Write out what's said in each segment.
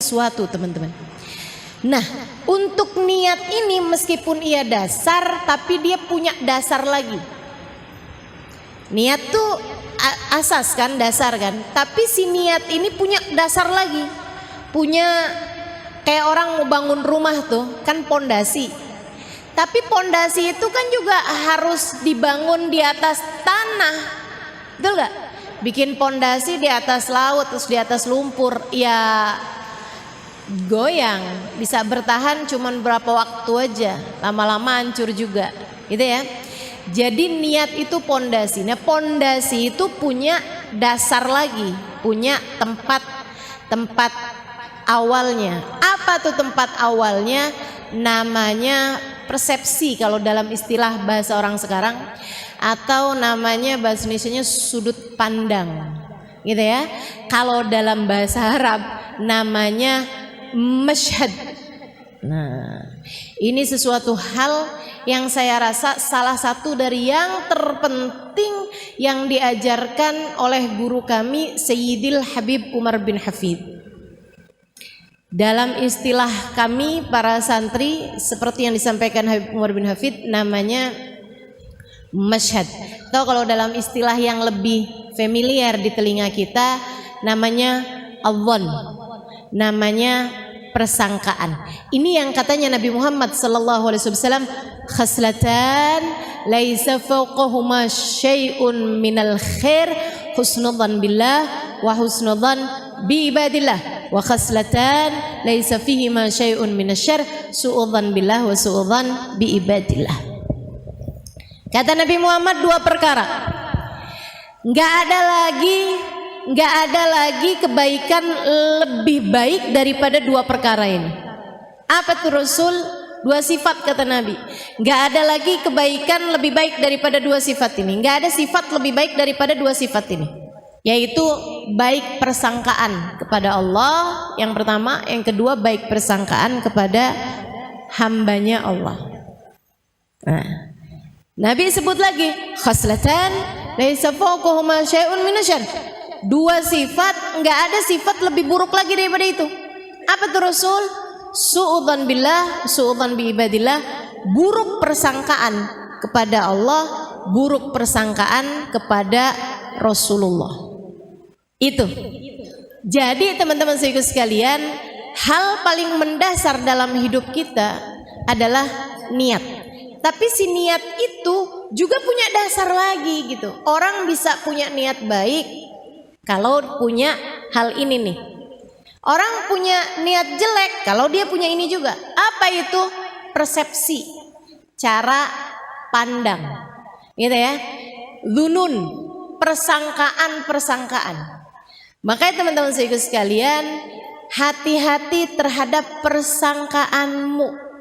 sesuatu, teman-teman. Nah, untuk niat ini meskipun ia dasar, tapi dia punya dasar lagi. Niat tuh asas kan, dasar kan. Tapi si niat ini punya dasar lagi. Punya kayak orang mau bangun rumah tuh, kan pondasi. Tapi pondasi itu kan juga harus dibangun di atas tanah. Betul gak? Bikin pondasi di atas laut, terus di atas lumpur, ya goyang, bisa bertahan cuman berapa waktu aja, lama-lama hancur juga, gitu ya. Jadi niat itu pondasi. Nah, pondasi itu punya dasar lagi, punya tempat awalnya. Apa tuh tempat awalnya? Namanya persepsi kalau dalam istilah bahasa orang sekarang, atau namanya bahasa Indonesianya sudut pandang, gitu ya. Kalau dalam bahasa Arab namanya masyhad. Nah, ini sesuatu hal yang saya rasa salah satu dari yang terpenting yang diajarkan oleh guru kami Sayyidil Habib Umar bin Hafid. Dalam istilah kami para santri, seperti yang disampaikan Habib Umar bin Hafid, namanya masyhad. Atau kalau dalam istilah yang lebih familiar di telinga kita, namanya adhan, namanya persangkaan. Ini yang katanya Nabi Muhammad sallallahu alaihi wasallam, khaslatan laisa fawqahuma syai'un minal khair husnudzan billah wa husnudzan bi ibadillah, wa khaslatan laisa fihima syai'un minasyarr su'udzan billah wa su'udzan bi ibadillah. Kata Nabi Muhammad, dua perkara, nggak ada lagi kebaikan lebih baik daripada dua perkara ini. Apa tuh Rasul? Dua sifat kata Nabi. Nggak ada lagi kebaikan lebih baik daripada dua sifat ini. Nggak ada sifat lebih baik daripada dua sifat ini, yaitu baik persangkaan kepada Allah yang pertama, yang kedua baik persangkaan kepada hambanya Allah. Nah, Nabi sebut lagi khaslatan laisa fawqahuma syai'un minasyarr. Dua sifat, enggak ada sifat lebih buruk lagi daripada itu. Apa tuh Rasul? Su'udzan billah, su'udzan bi ibadillah, buruk persangkaan kepada Allah, buruk persangkaan kepada Rasulullah. Itu. Jadi teman-teman sekalian, hal paling mendasar dalam hidup kita adalah niat. Tapi si niat itu juga punya dasar lagi gitu. Orang bisa punya niat baik kalau punya hal ini nih. Orang punya niat jelek kalau dia punya ini juga. Apa itu? Persepsi, cara pandang, gitu ya. Dzunun, persangkaan. Makanya teman-teman sekalian, hati-hati terhadap persangkaanmu.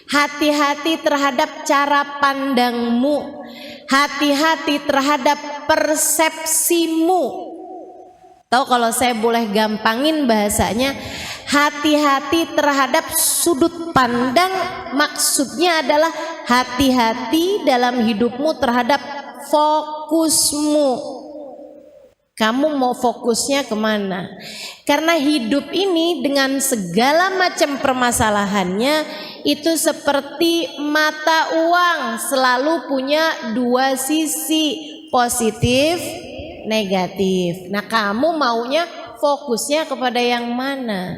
Hati-hati terhadap cara pandangmu. Hati-hati terhadap persepsimu. Tahu kalau saya boleh gampangin bahasanya, hati-hati terhadap sudut pandang, maksudnya adalah hati-hati dalam hidupmu terhadap fokusmu. Kamu mau fokusnya kemana? Karena hidup ini dengan segala macam permasalahannya itu seperti mata uang, selalu punya dua sisi, positif, negatif. Nah, kamu maunya fokusnya kepada yang mana?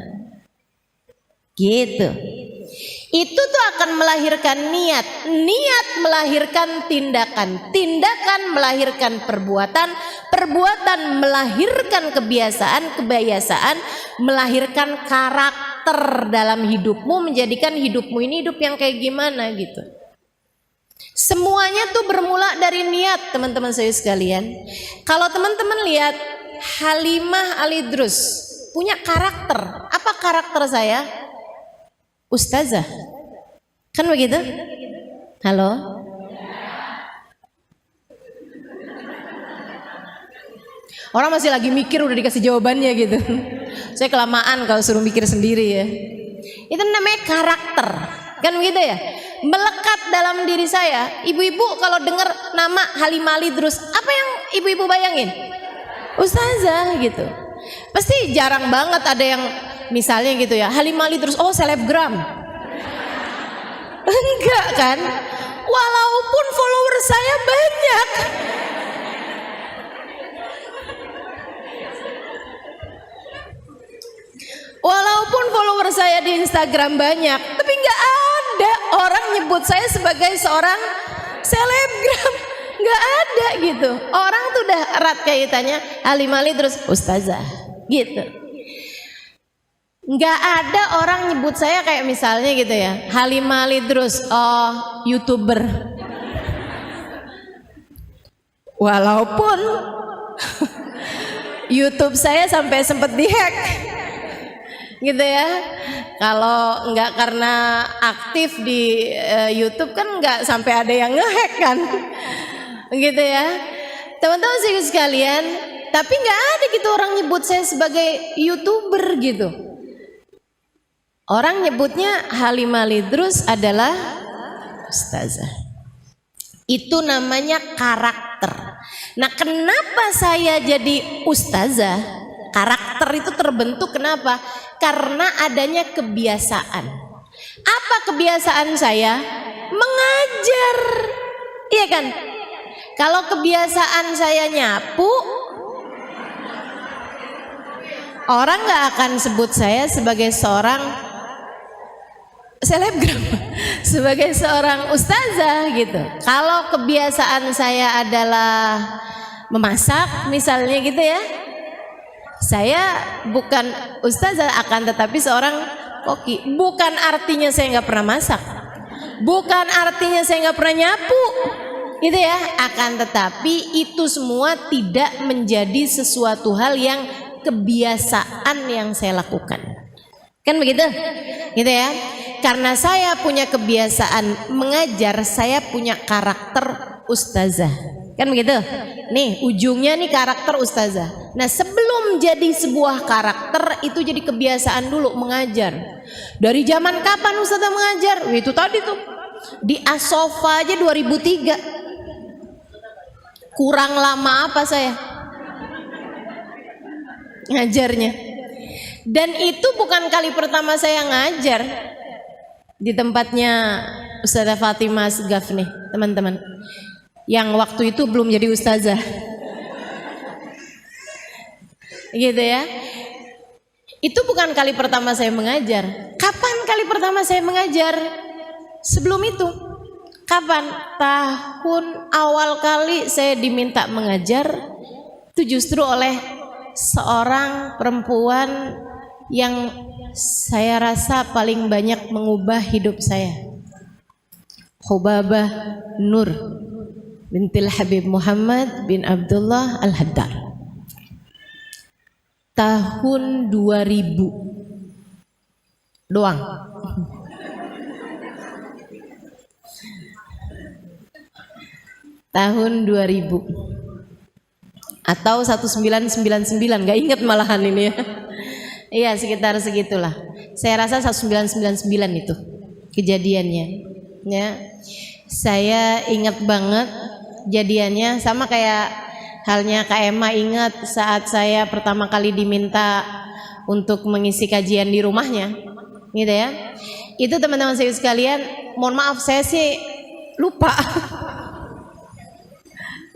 Gitu. Itu tuh akan melahirkan niat. Niat melahirkan tindakan. Tindakan melahirkan perbuatan. Perbuatan melahirkan kebiasaan. Kebiasaan melahirkan karakter dalam hidupmu, menjadikan hidupmu ini hidup yang kayak gimana gitu. Semuanya tuh bermula dari niat, teman-teman saya sekalian. Kalau teman-teman lihat Halimah Al-Idrus punya karakter. Apa karakter saya? Ustazah. Kan begitu? Halo? Orang masih lagi mikir udah dikasih jawabannya gitu. Saya kelamaan kalau suruh mikir sendiri ya. Itu namanya karakter. Kan begitu ya? Melekat dalam diri saya. Ibu-ibu kalau dengar nama Halimah Al-Idrus, apa yang ibu-ibu bayangin? Ustazah gitu. Pasti jarang banget ada yang misalnya gitu ya, Halimah terus oh selebgram. Enggak kan? Walaupun follower saya banyak. Walaupun follower saya di Instagram banyak, tapi nggak ada orang nyebut saya sebagai seorang selebgram. Nggak ada gitu. Orang tuh udah erat kaitannya Halimah terus ustazah gitu. Nggak ada orang nyebut saya kayak misalnya gitu ya, Halimah terus oh YouTuber. Walaupun YouTube saya sampai sempet dihack gitu ya. Kalau nggak karena aktif di YouTube kan nggak sampai ada yang ngehack kan, gitu ya teman-teman sekalian. Tapi nggak ada gitu orang nyebut saya sebagai YouTuber gitu. Orang nyebutnya Halimah Idrus adalah ustazah. Itu namanya karakter. Nah, kenapa saya jadi ustazah? Karakter itu terbentuk kenapa? Karena adanya kebiasaan. Apa kebiasaan saya? Mengajar. Iya kan? Kalau kebiasaan saya nyapu, orang gak akan sebut saya sebagai seorang selebgram, sebagai seorang ustazah gitu. Kalau kebiasaan saya adalah memasak misalnya gitu ya, saya bukan ustazah akan tetapi seorang koki. Bukan artinya saya nggak pernah masak, bukan artinya saya nggak pernah nyapu gitu ya, akan tetapi itu semua tidak menjadi sesuatu hal yang kebiasaan yang saya lakukan, kan begitu gitu ya. Karena saya punya kebiasaan mengajar, saya punya karakter ustazah, kan begitu. Nih ujungnya nih karakter ustazah. Nah, sebelum jadi sebuah karakter itu jadi kebiasaan dulu mengajar. Dari zaman kapan ustazah mengajar? Itu tadi tuh di Asofa aja 2003. Kurang lama apa saya ngajarnya. Dan itu bukan kali pertama saya ngajar di tempatnya Ustazah Fatimah Segaf nih teman-teman, yang waktu itu belum jadi ustazah gitu ya. Itu bukan kali pertama saya mengajar. Kapan kali pertama saya mengajar? Sebelum itu kapan? Tahun awal kali saya diminta mengajar itu justru oleh seorang perempuan yang saya rasa paling banyak mengubah hidup saya, Hubabah Nur bintil Habib Muhammad bin Abdullah Al-Haddar. Tahun 2000 doang. Tahun 2000 atau 1999, gak inget malahan ini ya. Iya sekitar segitulah. Saya rasa 1999 itu kejadiannya ya. Saya ingat banget jadiannya, sama kayak halnya Kak Emma ingat saat saya pertama kali diminta untuk mengisi kajian di rumahnya gitu ya. Itu teman-teman saya sekalian, mohon maaf saya sih lupa.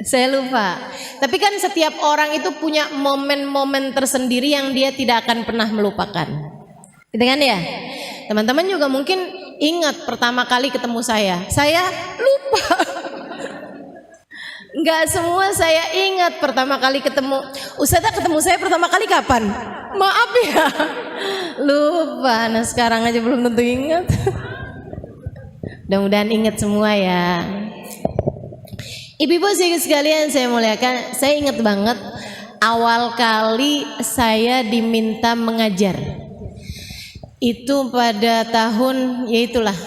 Saya lupa. Tapi kan setiap orang itu punya momen-momen tersendiri yang dia tidak akan pernah melupakan. Gitu kan ya? Teman-teman juga mungkin ingat pertama kali ketemu saya. Saya lupa. Enggak semua saya ingat pertama kali ketemu. Ustazah ketemu saya pertama kali kapan? Maaf ya. Lupa. Nah sekarang aja belum tentu ingat. Mudah-mudahan ingat semua ya. Ibu-ibu sekalian saya muliakan, saya ingat banget awal kali saya diminta mengajar. Itu pada tahun yaitulah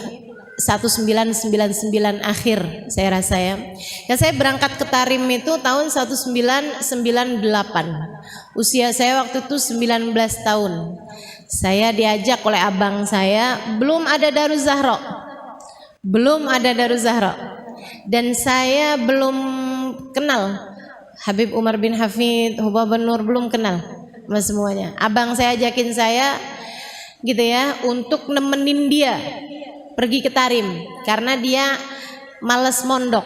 1999 akhir saya rasa ya. Saya berangkat ke Tarim itu tahun 1998. Usia saya waktu itu 19 tahun. Saya diajak oleh abang saya, belum ada Daruz Zahra. Belum ada Daruz Zahra. Dan saya belum kenal Habib Umar bin Hafid, Hubabah Nur, belum kenal. sama semuanya. Abang saya ajakin saya gitu ya untuk nemenin dia pergi ke Tarim karena dia males mondok.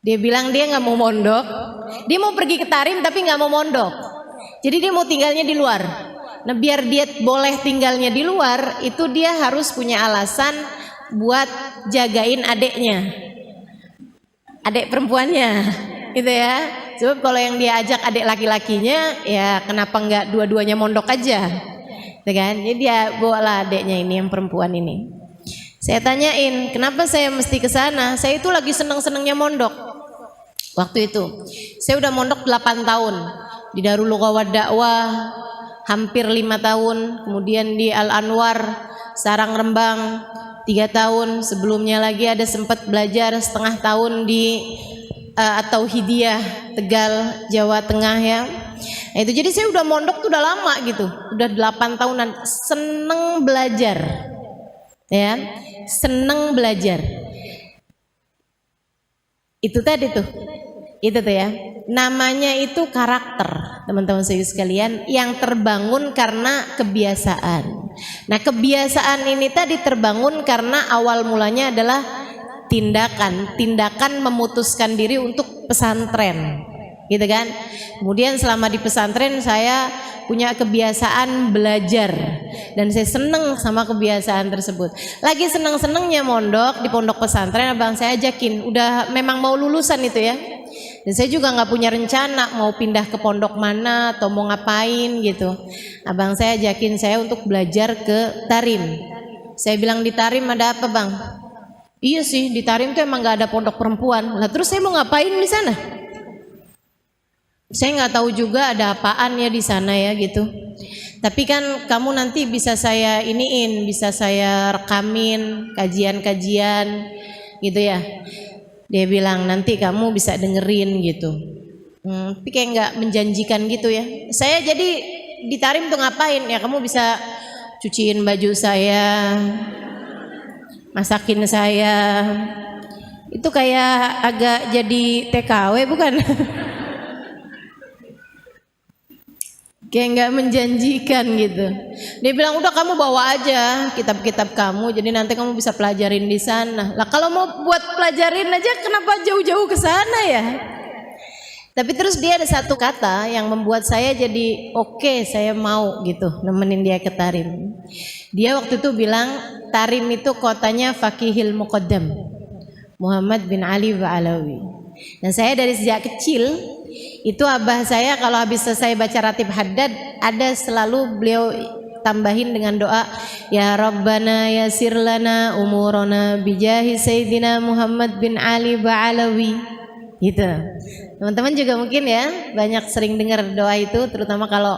Dia bilang dia nggak mau mondok, dia mau pergi ke Tarim tapi nggak mau mondok. Jadi dia mau tinggalnya di luar. Nah biar dia boleh tinggalnya di luar, itu dia harus punya alasan buat jagain adeknya, adek perempuannya, gitu ya. Sebab kalau yang dia ajak adek laki-lakinya, ya kenapa nggak dua-duanya mondok aja, gitu kan? Jadi dia bawalah adeknya ini yang perempuan ini. Saya tanyain, kenapa saya mesti ke sana? Saya itu lagi seneng-senengnya mondok. Waktu itu, saya udah mondok 8 tahun di Darul Lughah Dakwah, hampir 5 tahun, kemudian di Al Anwar Sarang Rembang 3 tahun, sebelumnya lagi ada sempat belajar setengah tahun di atau Hidiyah Tegal Jawa Tengah ya. Nah, itu jadi saya udah mondok tuh udah lama gitu, udah 8 tahunan, seneng belajar ya, seneng belajar. Itu tadi tuh, itu tuh ya, namanya itu karakter teman-teman sekalian yang terbangun karena kebiasaan. Nah kebiasaan ini tadi terbangun karena awal mulanya adalah tindakan memutuskan diri untuk pesantren, gitu kan. Kemudian selama di pesantren saya punya kebiasaan belajar dan saya seneng sama kebiasaan tersebut. Lagi seneng-senengnya mondok di pondok pesantren, abang saya ajakin, udah memang mau lulusan itu ya. Dan saya juga nggak punya rencana mau pindah ke pondok mana atau mau ngapain gitu. Abang saya ajakin saya untuk belajar ke Tarim. Saya bilang di Tarim ada apa bang? Iya sih di Tarim tuh emang nggak ada pondok perempuan. Lah terus saya mau ngapain di sana? Saya nggak tahu juga ada apaan ya di sana ya gitu. Tapi kan kamu nanti bisa saya iniin, bisa saya rekamin kajian-kajian gitu ya. Dia bilang nanti kamu bisa dengerin gitu. Tapi kayak nggak menjanjikan gitu ya. Saya jadi di Tarim tuh ngapain ya? Kamu bisa cuciin baju saya, masakin saya. Itu kayak agak jadi TKW bukan? Kayak nggak menjanjikan gitu. Dia bilang udah kamu bawa aja kitab-kitab kamu, jadi nanti kamu bisa pelajarin di sana. Lah kalau mau buat pelajarin aja kenapa jauh-jauh ke sana ya? Tapi terus dia ada satu kata yang membuat saya jadi oke, saya mau gitu nemenin dia ke Tarim. Dia waktu itu bilang Tarim itu kotanya Faqihil Muqaddam Muhammad bin Ali Ba'alawi. Dan saya dari sejak kecil itu abah saya kalau habis selesai baca ratib haddad ada selalu beliau tambahin dengan doa ya Rabbana yasir lana umurana bijahi Sayyidina Muhammad bin Ali Ba'alawi gitu. Teman-teman juga mungkin ya banyak sering dengar doa itu, terutama kalau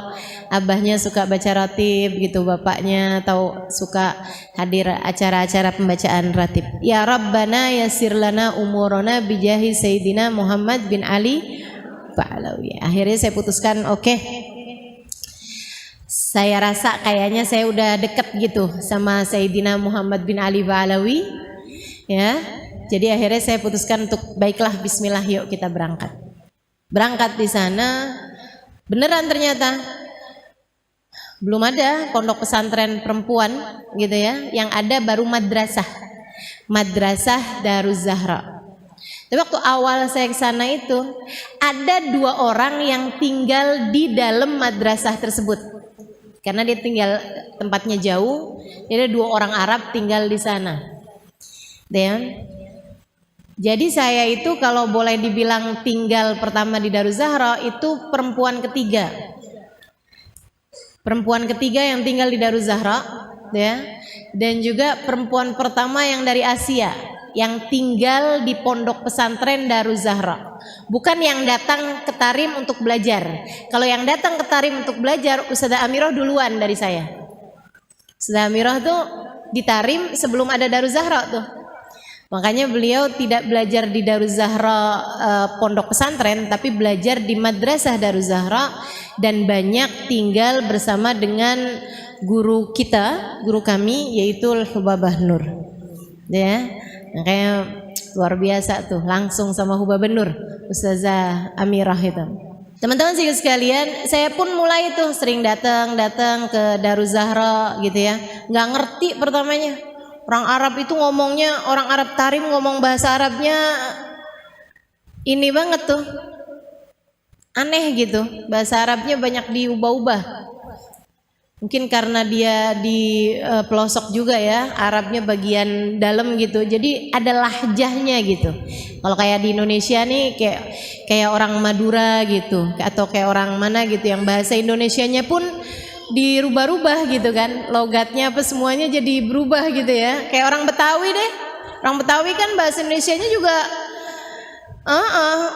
abahnya suka baca ratib gitu, bapaknya atau suka hadir acara-acara pembacaan ratib. Ya Rabbana yasir lana umurana bijahi Sayyidina Muhammad bin Ali Ba'alawi. Akhirnya saya putuskan oke. Saya rasa kayaknya saya udah deket gitu sama Sayyidina Muhammad bin Ali Ba'alawi ya. Jadi akhirnya saya putuskan untuk baiklah bismillah yuk kita berangkat. Berangkat di sana beneran ternyata belum ada pondok pesantren perempuan gitu ya. Yang ada baru Madrasah Daruz Zahra. Tapi waktu awal saya ke sana itu ada 2 orang yang tinggal di dalam madrasah tersebut. Karena dia tinggal tempatnya jauh, jadi ada 2 orang Arab tinggal di sana. Dan jadi saya itu kalau boleh dibilang tinggal pertama di Daruz Zahra itu perempuan ketiga. Perempuan ketiga yang tinggal di Daruz Zahra ya. Dan juga perempuan pertama yang dari Asia yang tinggal di pondok pesantren Daruz Zahra. Bukan yang datang ke Tarim untuk belajar. Kalau yang datang ke Tarim untuk belajar Ustazah Amirah duluan dari saya. Ustazah Amirah tuh di Tarim sebelum ada Daruz Zahra tuh. Makanya beliau tidak belajar di Daruz Zahra pondok pesantren, tapi belajar di Madrasah Daruz Zahra dan banyak tinggal bersama dengan guru kita, guru kami yaitu Hubabah Nur. Ya, makanya luar biasa tuh langsung sama Hubabah Nur, Ustazah Amirah itu. Teman-teman sih sekalian, saya pun mulai tuh sering datang ke Daruz Zahra gitu ya. Nggak ngerti pertamanya. Orang Arab itu ngomongnya, orang Arab Tarim ngomong bahasa Arabnya ini banget tuh. Aneh gitu. Bahasa Arabnya banyak diubah-ubah. Mungkin karena dia di pelosok juga ya, Arabnya bagian dalam gitu. Jadi ada lahjahnya gitu. Kalau kayak di Indonesia nih kayak orang Madura gitu, atau kayak orang mana gitu yang bahasa Indonesianya pun dirubah-rubah gitu kan. Logatnya apa semuanya jadi berubah gitu ya. Kayak orang Betawi deh. Orang Betawi kan bahasa Indonesianya juga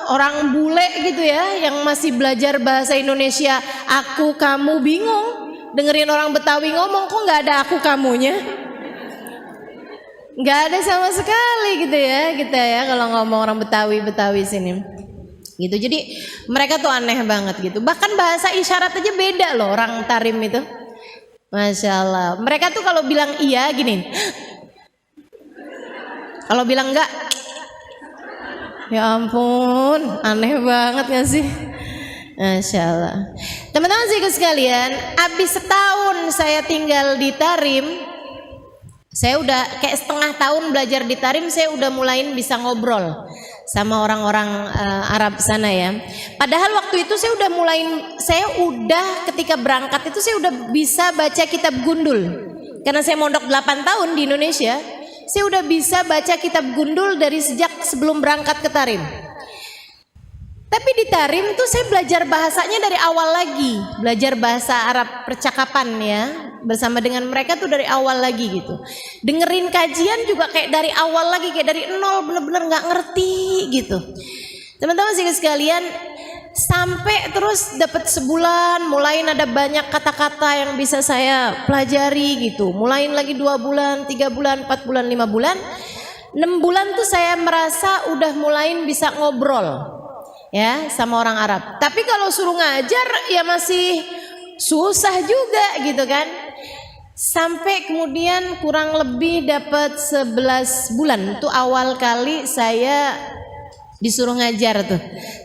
orang bule gitu ya, yang masih belajar bahasa Indonesia, aku kamu bingung. Dengerin orang Betawi ngomong kok nggak ada aku kamunya, nggak ada sama sekali gitu ya kita ya kalau ngomong orang Betawi sini gitu. Jadi mereka tuh aneh banget gitu, bahkan bahasa isyarat aja beda loh orang Tarim itu. Masya Allah, mereka tuh kalau bilang iya gini, kalau bilang enggak, ya ampun, aneh banget gak sih? Masya Allah. Teman-teman sekalian, habis setahun saya tinggal di Tarim, saya udah kayak setengah tahun belajar di Tarim, saya udah mulai bisa ngobrol sama orang-orang Arab sana ya. Padahal waktu itu saya udah ketika berangkat itu saya udah bisa baca kitab gundul. Karena saya mondok 8 tahun di Indonesia, saya udah bisa baca kitab gundul dari sejak sebelum berangkat ke Tarim. Tapi di Tarim tuh saya belajar bahasanya dari awal lagi, belajar bahasa Arab percakapan ya, bersama dengan mereka tuh dari awal lagi gitu. Dengerin kajian juga kayak dari awal lagi, kayak dari nol, bener-bener nggak ngerti gitu. Teman-teman sekalian, sampai terus dapat sebulan, mulai ada banyak kata-kata yang bisa saya pelajari gitu. Mulain lagi 2 bulan, 3 bulan, 4 bulan, 5 bulan, 6 bulan tuh saya merasa udah mulai bisa ngobrol ya sama orang Arab. Tapi kalau suruh ngajar ya masih susah juga gitu kan. Sampai kemudian kurang lebih dapat 11 bulan itu awal kali saya disuruh ngajar tuh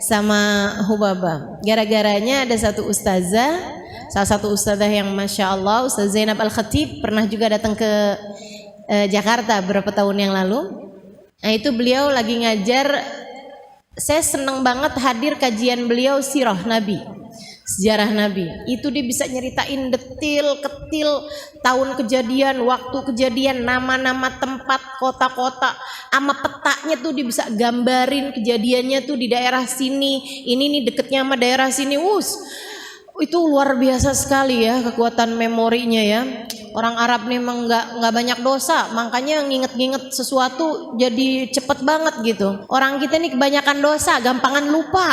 sama Hubaba. Gara-garanya ada satu ustazah, salah satu ustazah yang Masya Allah, Ustazah Zainab Al-Khatib, pernah juga datang ke Jakarta beberapa tahun yang lalu. Nah itu beliau lagi ngajar. Saya senang banget hadir kajian beliau sirah Nabi, sejarah Nabi. Itu dia bisa nyeritain detil-ketil tahun kejadian, waktu kejadian, nama-nama tempat, kota-kota, sama petanya tuh dia bisa gambarin kejadiannya tuh di daerah sini. Ini nih deketnya sama daerah sini. Itu luar biasa sekali ya kekuatan memorinya ya. Orang Arab nih memang nggak banyak dosa, makanya nginget-nginget sesuatu jadi cepet banget gitu. Orang kita nih kebanyakan dosa, gampangan lupa.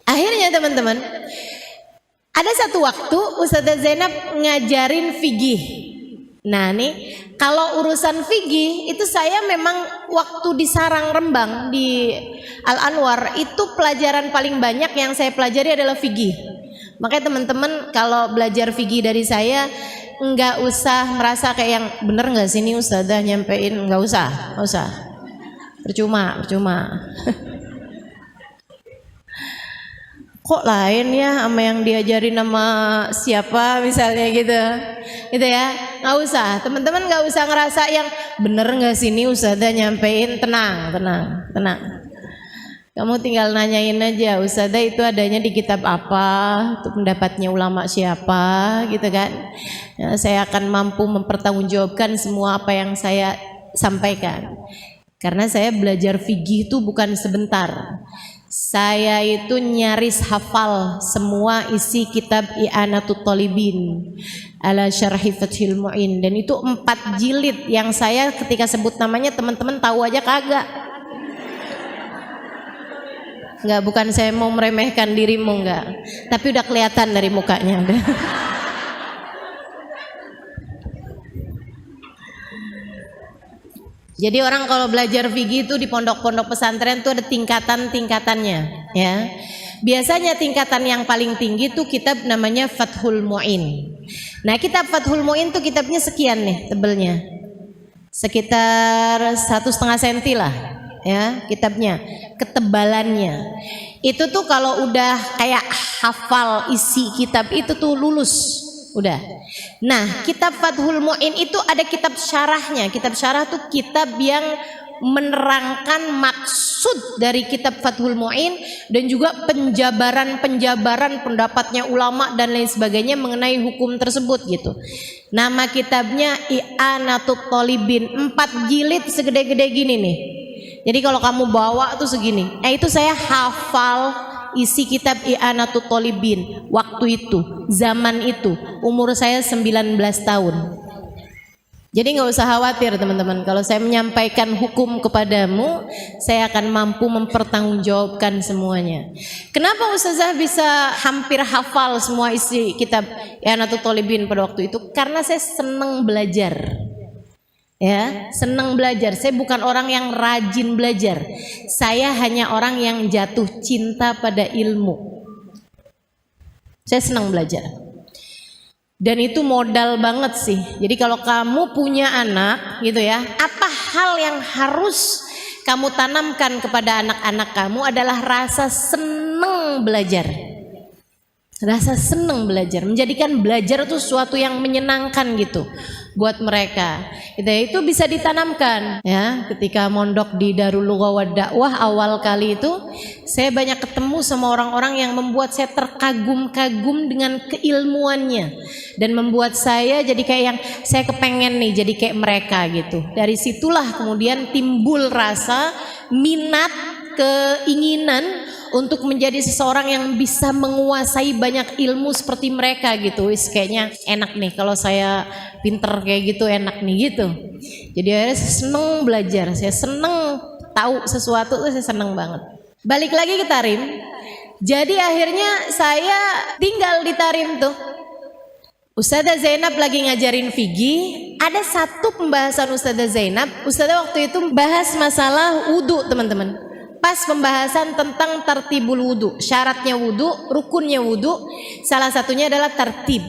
Akhirnya teman-teman, ada satu waktu Ustazah Zainab ngajarin fikih. Nah nih, kalau urusan fikih itu saya memang waktu di Sarang Rembang di Al Anwar itu pelajaran paling banyak yang saya pelajari adalah fikih. Makanya teman-teman kalau belajar fikih dari saya nggak usah merasa kayak yang bener nggak sih ini ustazah nyampein, nggak usah, percuma. Kok lain ya sama yang diajarin sama siapa misalnya gitu ya, nggak usah teman-teman, nggak usah ngerasa yang bener nggak sih ini ustazah nyampein. Tenang. Kamu tinggal nanyain aja, ustazah itu adanya di kitab apa, itu pendapatnya ulama siapa gitu kan. Ya, saya akan mampu mempertanggungjawabkan semua apa yang saya sampaikan. Karena saya belajar fikih itu bukan sebentar. Saya itu nyaris hafal semua isi kitab I'anatut Thalibin ala Syarhi Fathil Mu'in, dan itu 4 jilid yang saya ketika sebut namanya teman-teman tahu aja kagak. Enggak, bukan saya mau meremehkan dirimu, enggak, tapi udah kelihatan dari mukanya udah. Jadi orang kalau belajar fikih itu di pondok-pondok pesantren itu ada tingkatan-tingkatannya ya. Biasanya tingkatan yang paling tinggi itu kitab namanya Fathul Mu'in. Nah kitab Fathul Mu'in tuh kitabnya sekian nih tebelnya, sekitar 1,5 cm lah ya kitabnya, ketebalannya. Itu tuh kalau udah kayak hafal isi kitab itu tuh lulus, udah. Nah, kitab Fathul Mu'in itu ada kitab syarahnya. Kitab syarah tuh kitab yang menerangkan maksud dari kitab Fathul Mu'in dan juga penjabaran pendapatnya ulama dan lain sebagainya mengenai hukum tersebut gitu. Nama kitabnya I'anatut Thalibin, 4 jilid segede-gede gini nih. Jadi kalau kamu bawa tuh segini. Itu saya hafal isi kitab I'anatut Thalibin waktu itu, zaman itu, umur saya 19 tahun. Jadi nggak usah khawatir teman-teman, kalau saya menyampaikan hukum kepadamu, saya akan mampu mempertanggungjawabkan semuanya. Kenapa Ustazah bisa hampir hafal semua isi kitab I'anatut Thalibin pada waktu itu? Karena saya senang belajar. Ya, senang belajar. Saya bukan orang yang rajin belajar. Saya hanya orang yang jatuh cinta pada ilmu. Saya senang belajar. Dan itu modal banget sih. Jadi kalau kamu punya anak gitu ya, apa hal yang harus kamu tanamkan kepada anak-anak kamu adalah rasa senang belajar. Rasa senang belajar, menjadikan belajar itu sesuatu yang menyenangkan gitu buat mereka. Itu bisa ditanamkan ya. Ketika mondok di Darul Lughah wa Dakwah awal kali itu, saya banyak ketemu sama orang-orang yang membuat saya terkagum-kagum dengan keilmuannya dan membuat saya jadi kayak yang saya kepengen nih jadi kayak mereka gitu. Dari situlah kemudian timbul rasa minat, keinginan untuk menjadi seseorang yang bisa menguasai banyak ilmu seperti mereka gitu. Kayaknya enak nih kalau saya pinter kayak gitu, enak nih gitu. Jadi saya seneng belajar, saya seneng tahu sesuatu tuh, saya seneng banget. Balik lagi ke Tarim. Jadi akhirnya saya tinggal di Tarim tuh. Ustazah Zainab lagi ngajarin fikih. Ada satu pembahasan Ustazah Zainab. Ustazah waktu itu bahas masalah wudu teman-teman. Pas pembahasan tentang tartibul wudu, syaratnya wudu, rukunnya wudu, salah satunya adalah tartib.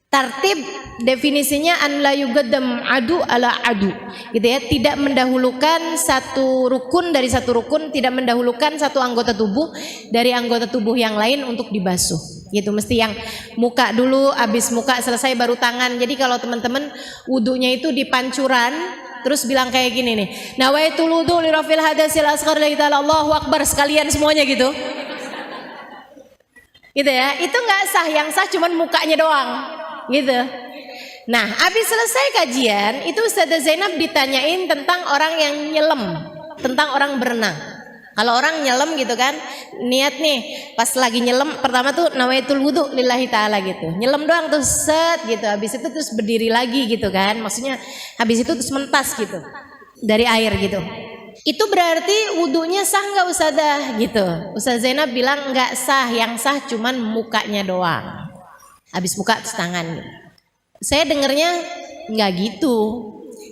Tartib definisinya an la yuqaddam adu ala adu, gitu ya, tidak mendahulukan satu rukun dari satu rukun, tidak mendahulukan satu anggota tubuh dari anggota tubuh yang lain untuk dibasuh. Gitu, mesti yang muka dulu, habis muka selesai baru tangan. Jadi kalau teman-teman wudunya itu di pancuran, terus bilang kayak gini nih, nawaitul wudu li rafil hadasil asghar lillahi ta'ala, Allahu akbar sekalian semuanya gitu. Gitu ya. Itu enggak sah, yang sah cuman mukanya doang. Gitu. Nah, habis selesai kajian, itu Ustazah Zainab ditanyain tentang orang yang nyelam, tentang orang berenang. Kalau orang nyelam gitu kan, niat nih pas lagi nyelam pertama tuh nawaitul wudu lillahi ta'ala gitu. Nyelam doang tuh set gitu. Habis itu terus berdiri lagi gitu kan. Maksudnya habis itu terus mentas gitu dari air gitu. Itu berarti wudunya sah nggak Ustazah gitu. Ustazah Zainab bilang nggak sah, yang sah cuman mukanya doang. Habis muka terus tangan gitu. Saya dengernya nggak gitu.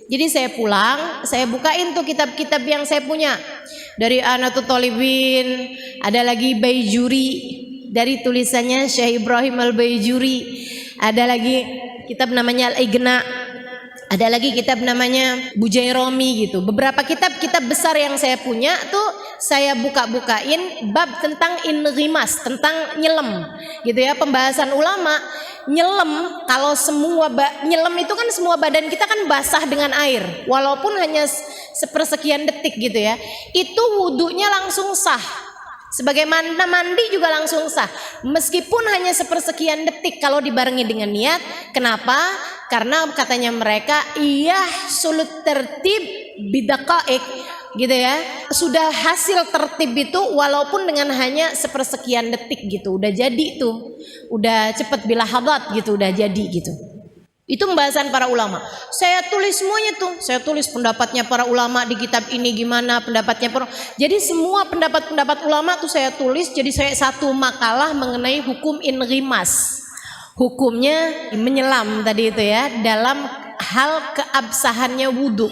Jadi saya pulang, saya bukain tuh kitab-kitab yang saya punya. Dari I'anatut Thalibin, ada lagi Baijuri dari tulisannya Syekh Ibrahim Al-Baijuri. Ada lagi kitab namanya Al-Ighna. Ada lagi kitab namanya Bujairami gitu. Beberapa kitab-kitab besar yang saya punya tuh saya buka-bukain bab tentang inghimas, tentang nyelam gitu ya, pembahasan ulama. Nyelam, kalau semua nyelam itu kan semua badan kita kan basah dengan air, walaupun hanya sepersekian detik gitu ya, itu wudunya langsung sah. Sebagaimana mandi juga langsung sah, meskipun hanya sepersekian detik kalau dibarengi dengan niat. Kenapa? Karena katanya mereka sulut tertib bidaqaik gitu ya, sudah hasil tertib itu walaupun dengan hanya sepersekian detik gitu, udah jadi tuh, udah cepet bila hadat gitu, udah jadi gitu. Itu pembahasan para ulama. Saya tulis semuanya tuh, saya tulis pendapatnya para ulama di kitab ini gimana, pendapatnya para. Jadi semua pendapat-pendapat ulama tuh saya tulis, jadi saya satu makalah mengenai hukum inghimas. Hukumnya menyelam tadi itu ya, dalam hal keabsahannya wudu.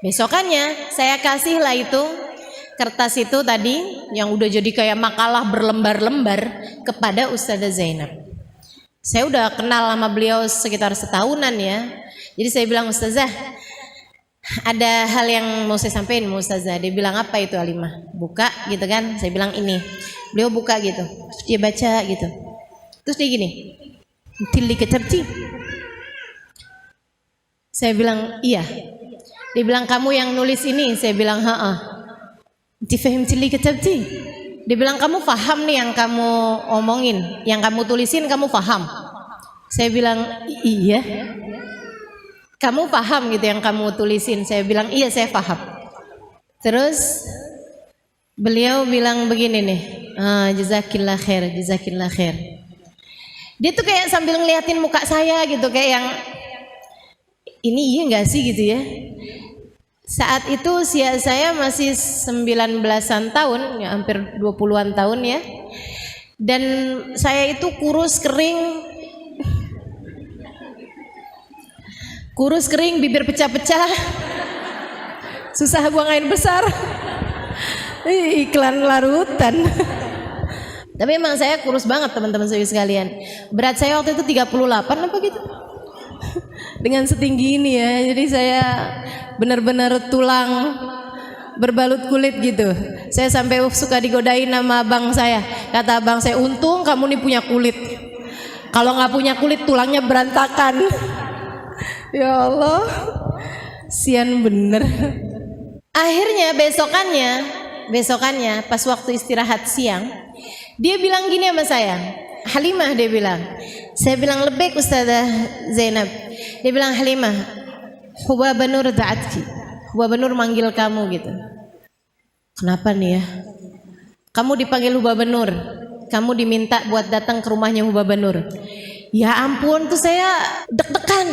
Besokannya saya kasih lah itu kertas itu tadi yang udah jadi kayak makalah berlembar-lembar kepada Ustazah Zainab. Saya udah kenal sama beliau sekitar setahunan ya. Jadi saya bilang, Ustazah, ada hal yang mau saya sampaikan Ustazah. Dia bilang apa itu Halimah? Buka gitu kan. Saya bilang ini. Beliau buka gitu. Terus dia baca gitu. Terus dia gini. Tilli katabti. Saya bilang iya. Dia bilang kamu yang nulis ini. Saya bilang haa. Tifahim tilli katabti. Dia bilang kamu faham nih yang kamu omongin, yang kamu tulisin kamu faham. Saya bilang iya. Kamu paham gitu yang kamu tulisin? Saya bilang iya saya paham. Terus beliau bilang begini nih, jazakillah khair, jazakillah khair. Dia tuh kayak sambil ngeliatin muka saya gitu, kayak yang ini iya nggak sih gitu ya. Saat itu usia saya masih 19-an tahun, ya hampir 20-an tahun ya. Dan saya itu kurus kering, bibir pecah-pecah, susah buang air besar, iklan larutan. Tapi emang saya kurus banget teman-teman sekalian. Berat saya waktu itu 38 apa gitu, dengan setinggi ini ya. Jadi saya benar-benar tulang berbalut kulit gitu. Saya sampai suka digodain sama abang saya. Kata abang saya, untung kamu nih punya kulit, kalau nggak punya kulit tulangnya berantakan. Ya Allah, sian bener. Akhirnya besokannya pas waktu istirahat siang, dia bilang gini sama saya, Halimah, dia bilang, saya bilang lebek Ustazah Zainab. Dia bilang, Halimah, Hubaba Nur da'atki, Hubaba Nur manggil kamu gitu. Kenapa nih ya? Kamu dipanggil Hubaba Nur, kamu diminta buat datang ke rumahnya Hubaba Nur. Ya ampun, tuh saya deg-degan.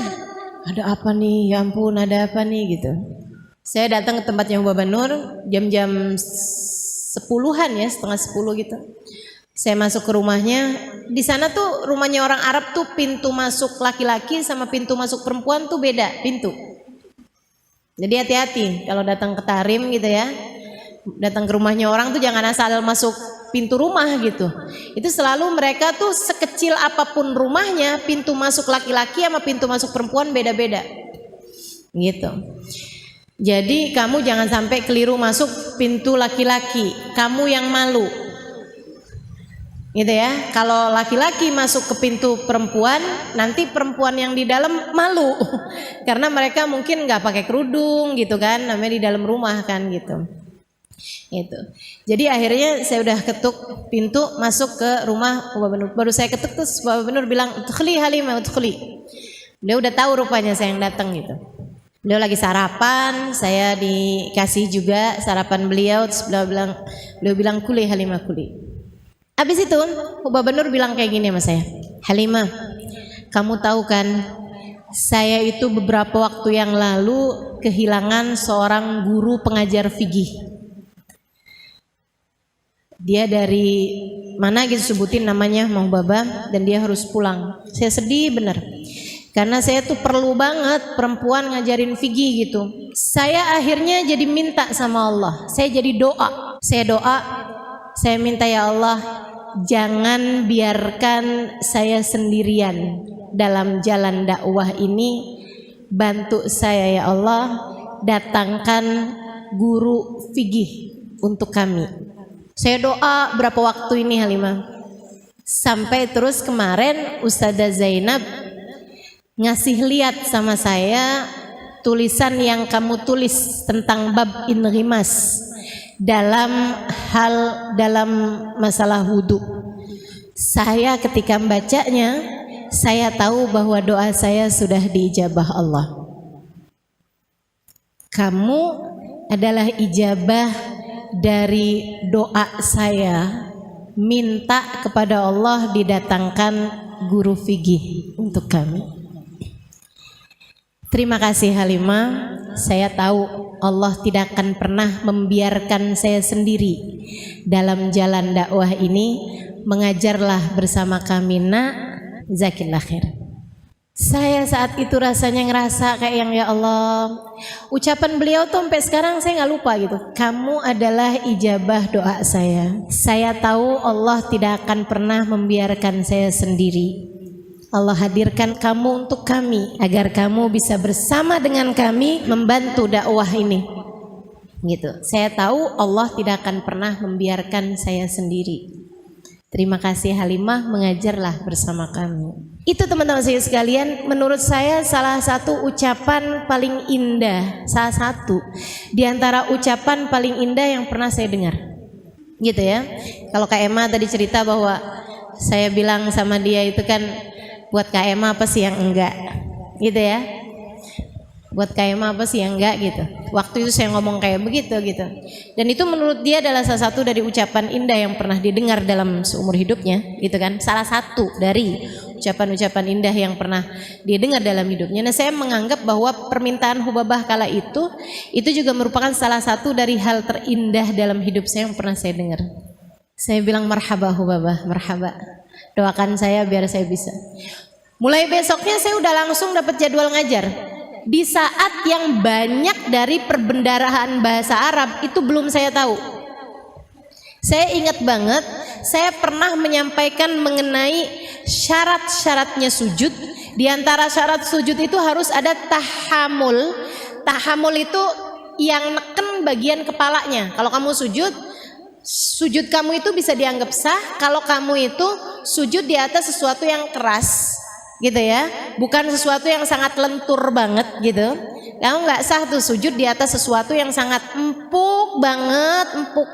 Ada apa nih? Ya ampun, ada apa nih gitu. Saya datang ke tempatnya Hubaba Nur jam-jam 10-an ya, setengah 10 gitu. Saya masuk ke rumahnya. Di sana tuh rumahnya orang Arab tuh pintu masuk laki-laki sama pintu masuk perempuan tuh beda pintu. Jadi hati-hati kalau datang ke Tarim gitu ya. Datang ke rumahnya orang tuh jangan asal masuk pintu rumah gitu. Itu selalu mereka tuh sekecil apapun rumahnya, pintu masuk laki-laki sama pintu masuk perempuan beda-beda gitu. Jadi kamu jangan sampai keliru masuk pintu laki-laki, kamu yang malu gitu ya. Kalau laki-laki masuk ke pintu perempuan, nanti perempuan yang di dalam malu karena mereka mungkin nggak pakai kerudung gitu kan, namanya di dalam rumah kan gitu. Itu. Jadi akhirnya saya udah ketuk pintu masuk ke rumah Hubaba Nur. Baru saya ketuk terus Hubaba Nur bilang, "Udkhuli Halimah, udkhuli." Dia udah tahu rupanya saya yang datang gitu. Beliau lagi sarapan, saya dikasih juga sarapan beliau. Terus beliau bilang kuli Halimah, kuli. Habis itu Hubaba Nur bilang kayak gini sama saya, Halimah, kamu tahu kan, saya itu beberapa waktu yang lalu kehilangan seorang guru pengajar fikih. Dia dari mana gitu sebutin namanya mau Baba, dan dia harus pulang. Saya sedih bener, karena saya tuh perlu banget perempuan ngajarin fikih gitu. Saya akhirnya jadi minta sama Allah, saya jadi doa. Saya minta ya Allah, jangan biarkan saya sendirian dalam jalan dakwah ini. Bantu saya ya Allah, datangkan guru fikih untuk kami. Saya doa berapa waktu ini Halimah, sampai terus kemarin Ustazah Zainab ngasih lihat sama saya tulisan yang kamu tulis tentang bab inrimas dalam masalah wudu. Saya ketika membacanya, saya tahu bahwa doa saya sudah diijabah Allah. Kamu adalah ijabah dari doa saya minta kepada Allah didatangkan guru fikih untuk kami. Terima kasih Halimah. Saya tahu Allah tidak akan pernah membiarkan saya sendiri dalam jalan dakwah ini. Mengajarlah bersama kami nak, zakillah khair. Saya saat itu rasanya ngerasa kayak yang ya Allah, ucapan beliau tuh sampai sekarang saya nggak lupa gitu. Kamu adalah ijabah doa saya. Saya tahu Allah tidak akan pernah membiarkan saya sendiri. Allah hadirkan kamu untuk kami agar kamu bisa bersama dengan kami membantu dakwah ini. Gitu. Saya tahu Allah tidak akan pernah membiarkan saya sendiri. Terima kasih Halimah, mengajarlah bersama kami. Itu teman-teman saya sekalian, menurut saya salah satu ucapan paling indah, salah satu di antara ucapan paling indah yang pernah saya dengar. Gitu ya. Kalau Kak Emma tadi cerita bahwa saya bilang sama dia itu kan, buat Kak Emma apa sih yang enggak? Gitu ya. Buat Kak Emma apa sih yang enggak gitu. Waktu itu saya ngomong kayak begitu gitu. Dan itu menurut dia adalah salah satu dari ucapan indah yang pernah didengar dalam seumur hidupnya gitu kan. Salah satu dari ucapan-ucapan indah yang pernah didengar dalam hidupnya. Nah, saya menganggap bahwa permintaan Hubabah kala itu juga merupakan salah satu dari hal terindah dalam hidup saya yang pernah saya dengar. Saya bilang marhaba Hubabah, marhaba. Doakan saya biar saya bisa. Mulai besoknya saya udah langsung dapat jadwal ngajar. Di saat yang banyak dari perbendaharaan bahasa Arab itu belum saya tahu. Saya ingat banget, saya pernah menyampaikan mengenai syarat-syaratnya sujud. Di antara syarat sujud itu harus ada tahamul. Tahamul itu yang neken bagian kepalanya. Kalau kamu sujud kamu itu bisa dianggap sah kalau kamu itu sujud di atas sesuatu yang keras. Gitu ya, bukan sesuatu yang sangat lentur banget gitu. Kamu nggak sah tuh sujud di atas sesuatu yang sangat empuk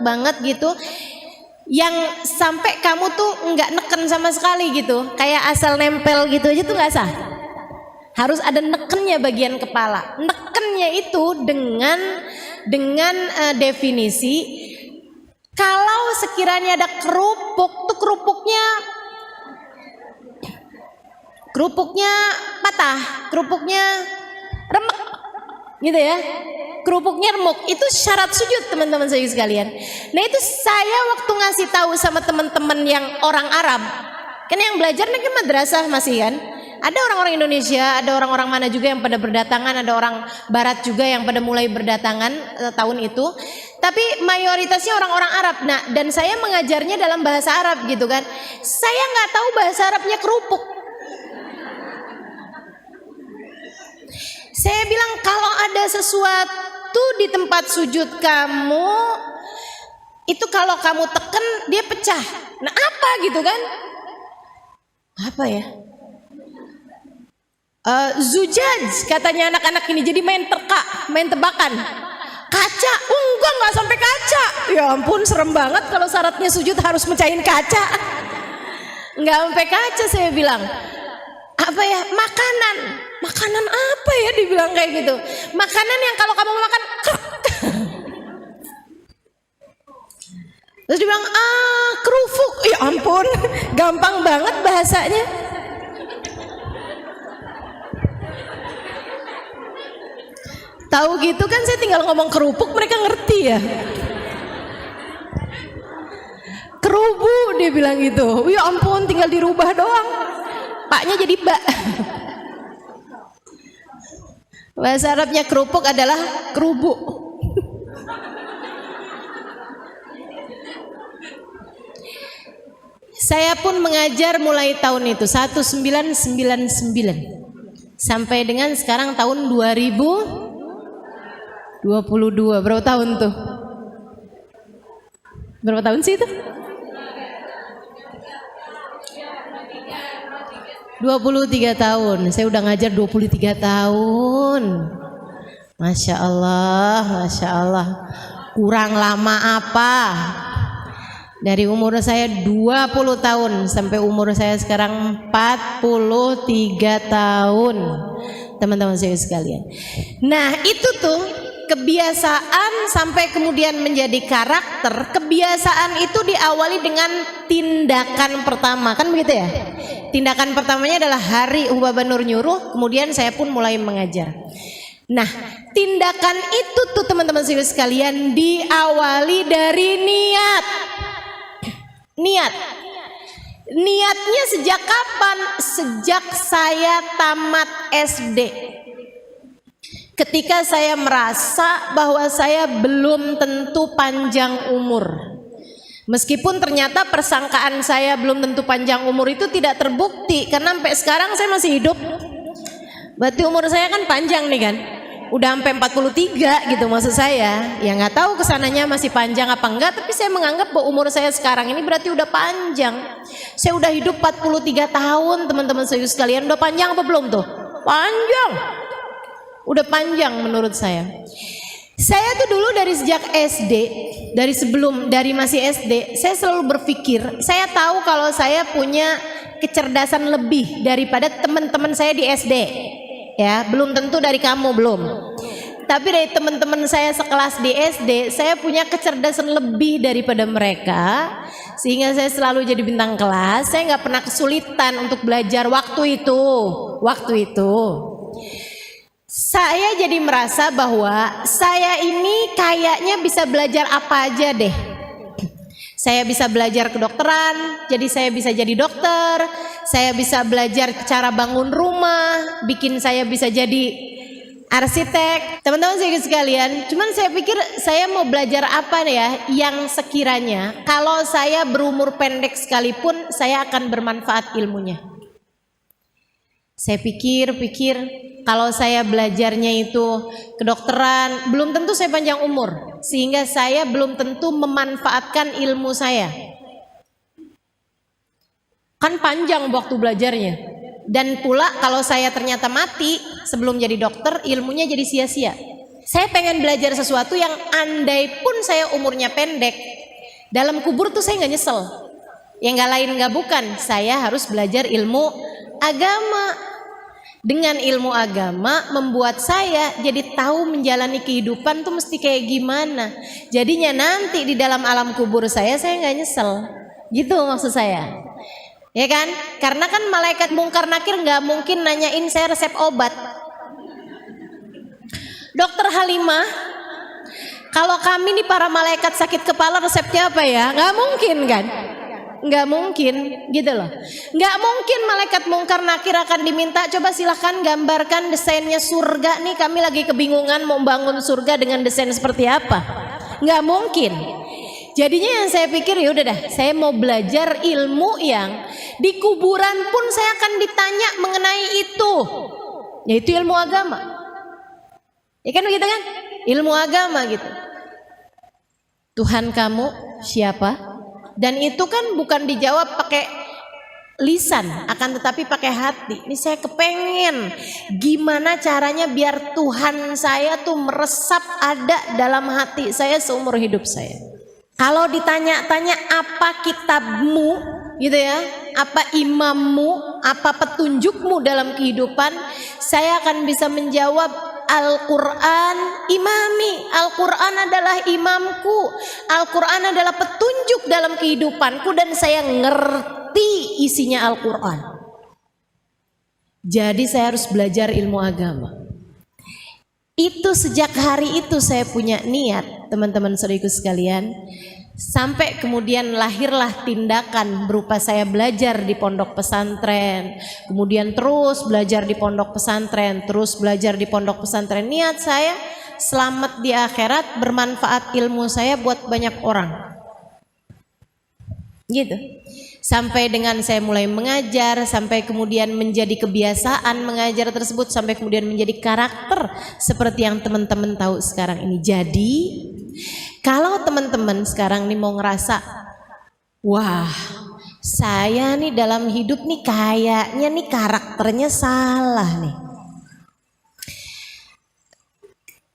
banget gitu, yang sampai kamu tuh nggak neken sama sekali gitu, kayak asal nempel gitu aja tuh nggak sah. Harus ada nekennya bagian kepala. Nekennya itu dengan definisi kalau sekiranya ada kerupuk tuh kerupuknya patah, kerupuknya remek gitu ya, kerupuknya remuk, itu syarat sujud teman-teman saya sekalian. Nah itu saya waktu ngasih tahu sama teman-teman yang orang Arab, kan yang belajar nih kan madrasah masih kan, ada orang-orang Indonesia, ada orang-orang mana juga yang pada berdatangan, ada orang Barat juga yang pada mulai berdatangan tahun itu, tapi mayoritasnya orang-orang Arab. Nah dan saya mengajarnya dalam bahasa Arab gitu kan, saya nggak tahu bahasa Arabnya kerupuk. Saya bilang kalau ada sesuatu di tempat sujud kamu itu kalau kamu tekan dia pecah. Nah apa gitu kan? Apa ya? Zujaj katanya anak-anak ini, jadi main tebakan. Kaca, enggak nggak sampai kaca. Ya ampun serem banget kalau syaratnya sujud harus mecahin kaca. Nggak sampai kaca saya bilang. Apa ya, makanan apa ya dibilang kayak gitu, makanan yang kalau kamu makan terus dibilang kerupuk, ya ampun gampang banget bahasanya. Tahu gitu kan, saya tinggal ngomong kerupuk mereka ngerti ya. Kerubu dia bilang gitu, ya ampun tinggal dirubah doang, paknya jadi bak. Bahasa Arabnya kerupuk adalah kerubuk. Saya pun mengajar mulai tahun itu 1999 sampai dengan sekarang tahun 2022. Berapa tahun tuh? Berapa tahun sih itu? 23 tahun. Saya udah ngajar 23 tahun. Masya Allah, Masya Allah. Kurang lama apa? Dari umur saya 20 tahun sampai umur saya sekarang 43 tahun. Teman-teman saya sekalian. Nah itu tuh kebiasaan sampai kemudian menjadi karakter. Kebiasaan itu diawali dengan tindakan pertama, kan begitu ya? Tindakan pertamanya adalah hari Hubabah Nur nyuruh, kemudian saya pun mulai mengajar. Nah, tindakan itu tuh teman-teman sekalian diawali dari niat. Niatnya sejak kapan? Sejak saya tamat SD. Ketika saya merasa bahwa saya belum tentu panjang umur, Meskipun ternyata persangkaan saya belum tentu panjang umur itu tidak terbukti, karena sampai sekarang saya masih hidup. Berarti umur saya kan panjang nih kan, udah sampai 43 gitu maksud saya. Ya nggak tahu kesananya masih panjang apa enggak, tapi saya menganggap bahwa umur saya sekarang ini berarti udah panjang. Saya udah hidup 43 tahun teman-teman saya sekalian. Udah panjang apa belum tuh? Panjang. Udah panjang menurut saya. Saya tuh dulu dari sejak SD, dari masih SD, saya selalu berpikir, saya tahu kalau saya punya kecerdasan lebih daripada teman-teman saya di SD. Ya, belum tentu dari kamu, belum. Tapi dari teman-teman saya sekelas di SD, saya punya kecerdasan lebih daripada mereka, sehingga saya selalu jadi bintang kelas. Saya nggak pernah kesulitan untuk belajar waktu itu. Saya jadi merasa bahwa saya ini kayaknya bisa belajar apa aja deh. Saya bisa belajar kedokteran, jadi saya bisa jadi dokter. Saya bisa belajar cara bangun rumah, bikin saya bisa jadi arsitek. Teman-teman saya sekalian, cuman saya pikir saya mau belajar apa ya yang sekiranya kalau saya berumur pendek sekalipun saya akan bermanfaat ilmunya. Saya pikir kalau saya belajarnya itu kedokteran, belum tentu saya panjang umur, sehingga saya belum tentu memanfaatkan ilmu saya. Kan panjang waktu belajarnya. Dan pula kalau saya ternyata mati sebelum jadi dokter, ilmunya jadi sia-sia. Saya pengen belajar sesuatu yang andai pun saya umurnya pendek, dalam kubur tuh saya nggak nyesel. Yang nggak lain nggak bukan, saya harus belajar ilmu agama. Dengan ilmu agama membuat saya jadi tahu menjalani kehidupan tuh mesti kayak gimana. Jadinya nanti di dalam alam kubur saya nggak nyesel. Gitu maksud saya. Ya kan? Karena kan malaikat mungkar nakir nggak mungkin nanyain saya resep obat. Dokter Halimah, kalau kami nih para malaikat sakit kepala resepnya apa ya? Nggak mungkin kan? Nggak mungkin gitu loh. Nggak mungkin malaikat mungkar nakir akan diminta, coba silahkan gambarkan desainnya surga nih, kami lagi kebingungan mau bangun surga dengan desain seperti apa. Nggak mungkin. Jadinya yang saya pikir ya udah dah, saya mau belajar ilmu yang di kuburan pun saya akan ditanya mengenai itu, yaitu ilmu agama. Ya kan begitu kan? Ilmu agama gitu. Tuhan kamu siapa? Dan itu kan bukan dijawab pakai lisan, akan tetapi pakai hati. Ini saya kepengen gimana caranya biar Tuhan saya tuh meresap ada dalam hati saya seumur hidup saya. Kalau ditanya-tanya apa kitabmu gitu ya, apa imammu, apa petunjukmu dalam kehidupan, saya akan bisa menjawab Al-Quran imami, Al-Quran adalah imamku, Al-Quran adalah petunjuk dalam kehidupanku, dan saya ngerti isinya Al-Quran. Jadi saya harus belajar ilmu agama. Itu sejak hari itu saya punya niat, teman-teman saudaraku sekalian. Sampai kemudian lahirlah tindakan berupa saya belajar di pondok pesantren, kemudian terus belajar di pondok pesantren, terus belajar di pondok pesantren. Niat saya selamat di akhirat, bermanfaat ilmu saya buat banyak orang. Gitu. Sampai dengan saya mulai mengajar, sampai kemudian menjadi kebiasaan mengajar tersebut, sampai kemudian menjadi karakter seperti yang teman-teman tahu sekarang ini. Jadi kalau teman-teman sekarang nih mau ngerasa, wah saya nih dalam hidup nih kayaknya nih karakternya salah nih.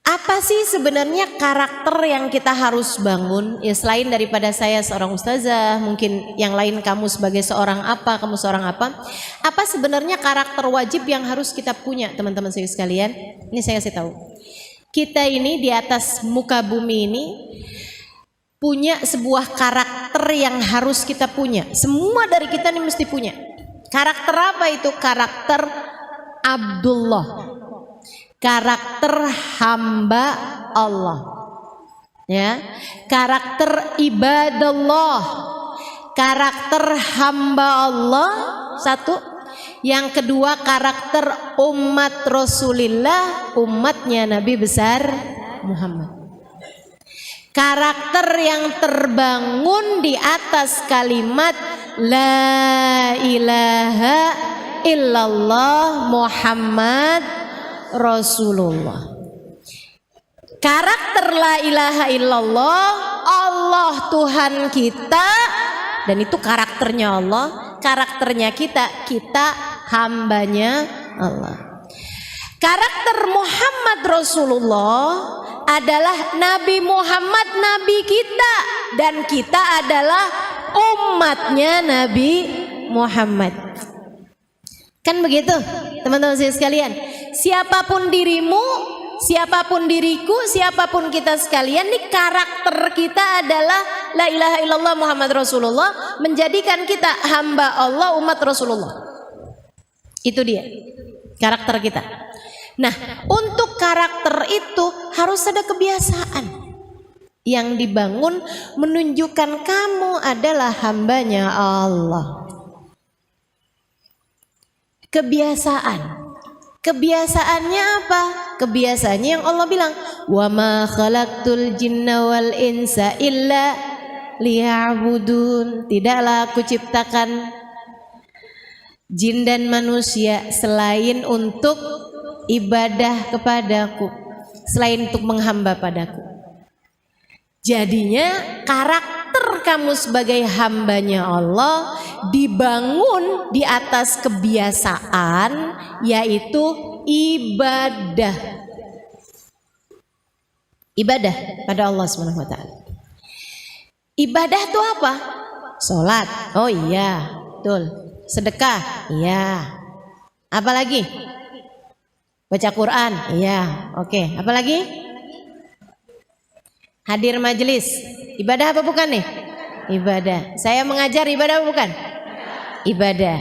Apa sih sebenarnya karakter yang kita harus bangun? Ya selain daripada saya seorang ustazah, mungkin yang lain kamu sebagai seorang apa, kamu seorang apa. Apa sebenarnya karakter wajib yang harus kita punya, teman-teman saya sekalian? Ini saya kasih tahu. Kita ini di atas muka bumi ini punya sebuah karakter yang harus kita punya. Semua dari kita ini mesti punya. Karakter apa itu? Karakter Abdullah. Karakter hamba Allah, ya, karakter ibadallah, karakter hamba Allah satu, yang kedua karakter umat Rasulullah, umatnya Nabi besar Muhammad. karakter yang terbangun di atas kalimat la ilaha illallah Muhammad Rasulullah. Karakter la ilaha illallah, Allah Tuhan kita, dan itu karakternya Allah, karakternya kita, kita hambanya Allah. Karakter Muhammad Rasulullah adalah Nabi Muhammad, Nabi kita, dan kita adalah umatnya Nabi Muhammad. Kan begitu teman-teman sekalian. Siapapun dirimu, siapapun diriku, siapapun kita sekalian, nih karakter kita adalah la ilaha illallah Muhammad Rasulullah, menjadikan kita hamba Allah, umat Rasulullah. Itu dia karakter kita. Nah, untuk karakter itu harus ada kebiasaan yang dibangun menunjukkan kamu adalah hambanya Allah. Kebiasaan. Kebiasaannya apa? Kebiasaannya yang Allah bilang, "Wa ma khalaqtul jinna wal insa illa liya'budun." Tidaklah aku ciptakan jin dan manusia selain untuk ibadah kepadaku, selain untuk menghamba padaku. Jadinya karakter kamu sebagai hambanya Allah dibangun di atas kebiasaan, yaitu ibadah. Ibadah pada Allah SWT. Ibadah itu apa? Sholat, oh iya, betul. Sedekah, iya. Apa lagi? Baca Quran, iya. Oke, apa lagi? Hadir majelis, ibadah apa bukan nih? Ibadah. Saya mengajar, ibadah apa bukan? Ibadah.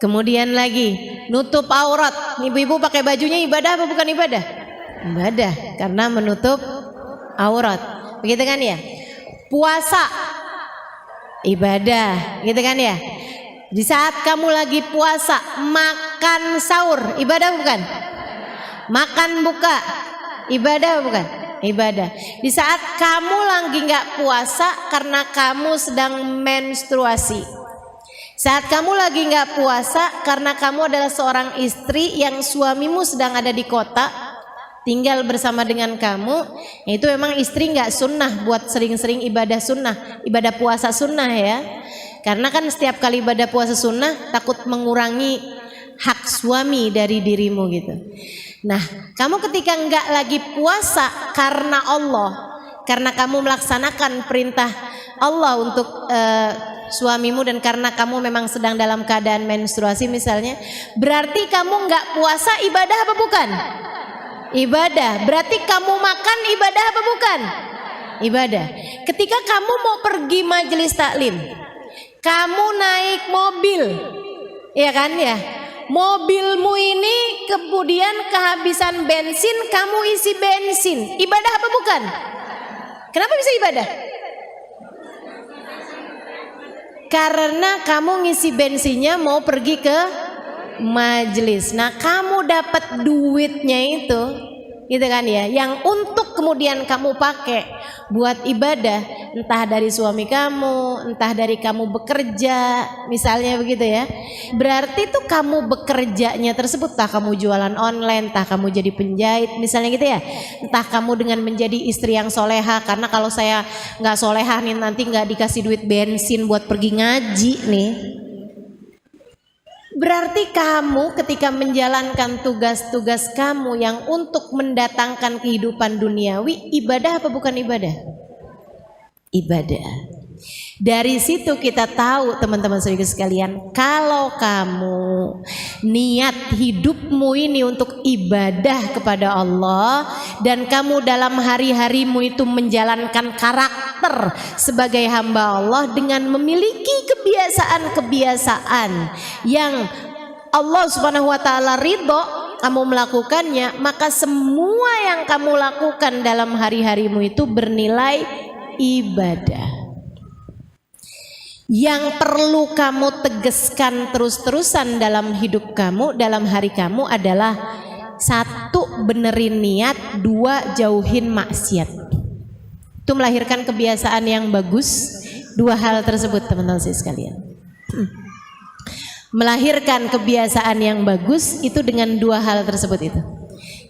Kemudian lagi nutup aurat. Ibu-ibu pakai bajunya ibadah apa bukan ibadah? Ibadah, karena menutup aurat. Begitu kan ya? Puasa, ibadah, gitu kan ya? Di saat kamu lagi puasa, makan sahur, ibadah bukan? Makan buka, ibadah bukan? Ibadah. Di saat kamu lagi nggak puasa karena kamu sedang menstruasi, saat kamu lagi nggak puasa karena kamu adalah seorang istri yang suamimu sedang ada di kota, tinggal bersama dengan kamu, itu memang istri nggak sunnah buat sering-sering ibadah sunnah, ibadah puasa sunnah ya. Karena kan setiap kali ibadah puasa sunnah takut mengurangi hak suami dari dirimu gitu. Nah, kamu ketika enggak lagi puasa karena Allah, karena kamu melaksanakan perintah Allah untuk suamimu, dan karena kamu memang sedang dalam keadaan menstruasi misalnya, berarti kamu enggak puasa, ibadah apa bukan? Ibadah. Berarti kamu makan, ibadah apa bukan? Ibadah. Ketika kamu mau pergi majelis taklim, kamu naik mobil, ya kan ya? Mobilmu ini kemudian kehabisan bensin, kamu isi bensin, ibadah apa bukan? Kenapa bisa ibadah? Karena kamu ngisi bensinnya mau pergi ke majelis. Nah, kamu dapat duitnya itu, gitu kan ya, yang untuk kemudian kamu pakai buat ibadah, entah dari suami kamu, entah dari kamu bekerja, misalnya begitu ya. Berarti tuh kamu bekerjanya tersebut, entah kamu jualan online, entah kamu jadi penjahit, misalnya gitu ya, entah kamu dengan menjadi istri yang soleha, karena kalau saya nggak soleha nih nanti nggak dikasih duit bensin buat pergi ngaji nih. Berarti kamu ketika menjalankan tugas-tugas kamu yang untuk mendatangkan kehidupan duniawi, ibadah apa bukan ibadah? Ibadah. Dari situ kita tahu teman-teman sekalian, kalau kamu niat hidupmu ini untuk ibadah kepada Allah, dan kamu dalam hari-harimu itu menjalankan karakter sebagai hamba Allah dengan memiliki kebiasaan-kebiasaan yang Allah Subhanahu wa taala ridho, kamu melakukannya, maka semua yang kamu lakukan dalam hari-harimu itu bernilai ibadah. Yang perlu kamu tegaskan terus-terusan dalam hidup kamu, dalam hari kamu adalah: satu, benerin niat; dua, jauhin maksiat. Itu melahirkan kebiasaan yang bagus. Dua hal tersebut teman-teman sekalian. Melahirkan kebiasaan yang bagus itu dengan dua hal tersebut itu.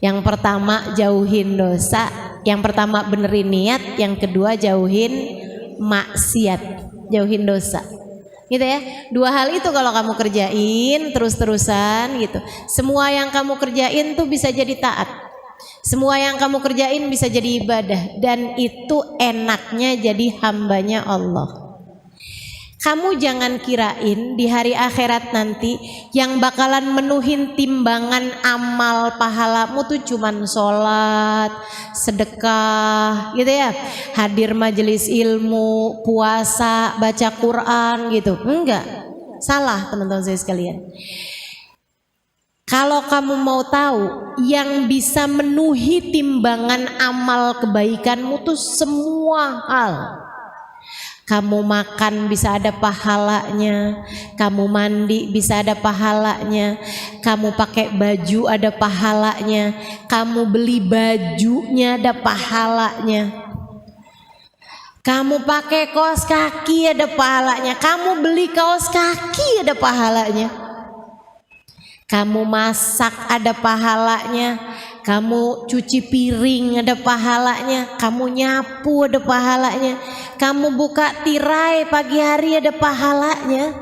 Yang pertama jauhin dosa, yang pertama benerin niat, yang kedua jauhin maksiat, jauhin dosa. Gitu ya. Dua hal itu kalau kamu kerjain terus-terusan gitu. Semua yang kamu kerjain tuh bisa jadi taat. Semua yang kamu kerjain bisa jadi ibadah, dan itu enaknya jadi hambanya Allah. Kamu jangan kirain di hari akhirat nanti yang bakalan menuhin timbangan amal pahalamu tuh cuman sholat, sedekah gitu ya, hadir majelis ilmu, puasa, baca Quran gitu. Enggak, salah teman-teman saya sekalian. Kalau kamu mau tahu yang bisa menuhi timbangan amal kebaikanmu tuh semua hal. Kamu makan bisa ada pahalanya, kamu mandi bisa ada pahalanya, kamu pakai baju ada pahalanya, kamu beli bajunya ada pahalanya, kamu pakai kaos kaki ada pahalanya, kamu beli kaos kaki ada pahalanya. Kamu masak ada pahalanya, kamu cuci piring ada pahalanya, kamu nyapu ada pahalanya, kamu buka tirai pagi hari ada pahalanya.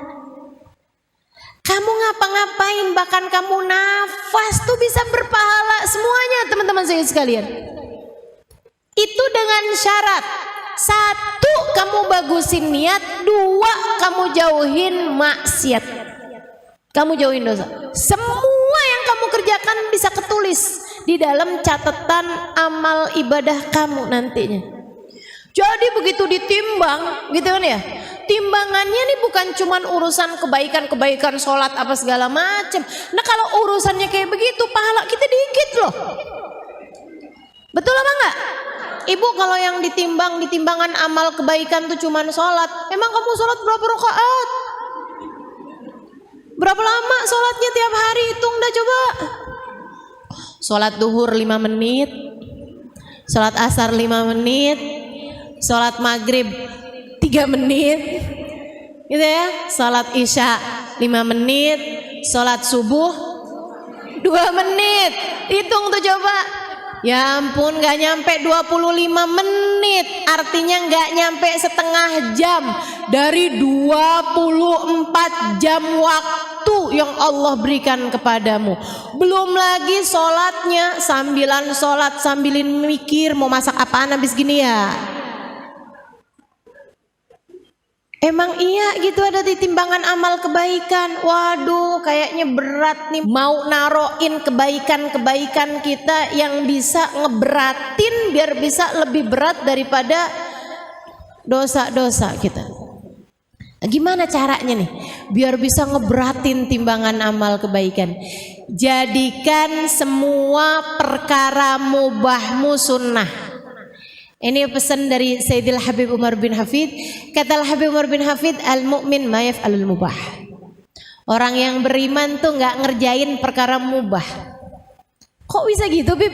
Kamu ngapa-ngapain, bahkan kamu nafas tuh bisa berpahala semuanya teman-teman saya sekalian. Itu dengan syarat, satu kamu bagusin niat, dua kamu jauhin maksiat. Kamu jauhin dosa. Semua yang kamu kerjakan bisa ketulis di dalam catatan amal ibadah kamu nantinya. Jadi begitu ditimbang gitu kan ya, timbangannya nih bukan cuman urusan kebaikan-kebaikan sholat apa segala macam. Nah kalau urusannya kayak begitu, pahala kita dikit loh. Betul apa enggak? Ibu kalau yang ditimbang, ditimbangan amal kebaikan tuh cuman sholat, emang kamu sholat berapa rakaat? Berapa lama sholatnya tiap hari? Hitung dah coba. Sholat duhur 5 menit, sholat asar 5 menit, sholat maghrib 3 menit gitu ya, sholat isya 5 menit, sholat subuh 2 menit. Hitung tuh coba. Ya ampun, gak nyampe 25 menit, artinya gak nyampe setengah jam dari 24 jam waktu yang Allah berikan kepadamu. Belum lagi sholatnya, sambilan sholat sambilin mikir mau masak apaan habis gini ya. Emang iya gitu ada di timbangan amal kebaikan. Waduh kayaknya berat nih mau naroin kebaikan-kebaikan kita yang bisa ngeberatin biar bisa lebih berat daripada dosa-dosa kita. Gimana caranya nih biar bisa ngeberatin timbangan amal kebaikan? Jadikan semua perkara mubahmu sunnah. Ini pesan dari Sayyidil Habib Umar bin Hafid. Kata Habib Umar bin Hafid, al-mu'min ma yaf'alul mubah. Orang yang beriman tuh nggak ngerjain perkara mubah. Kok bisa gitu, Bib?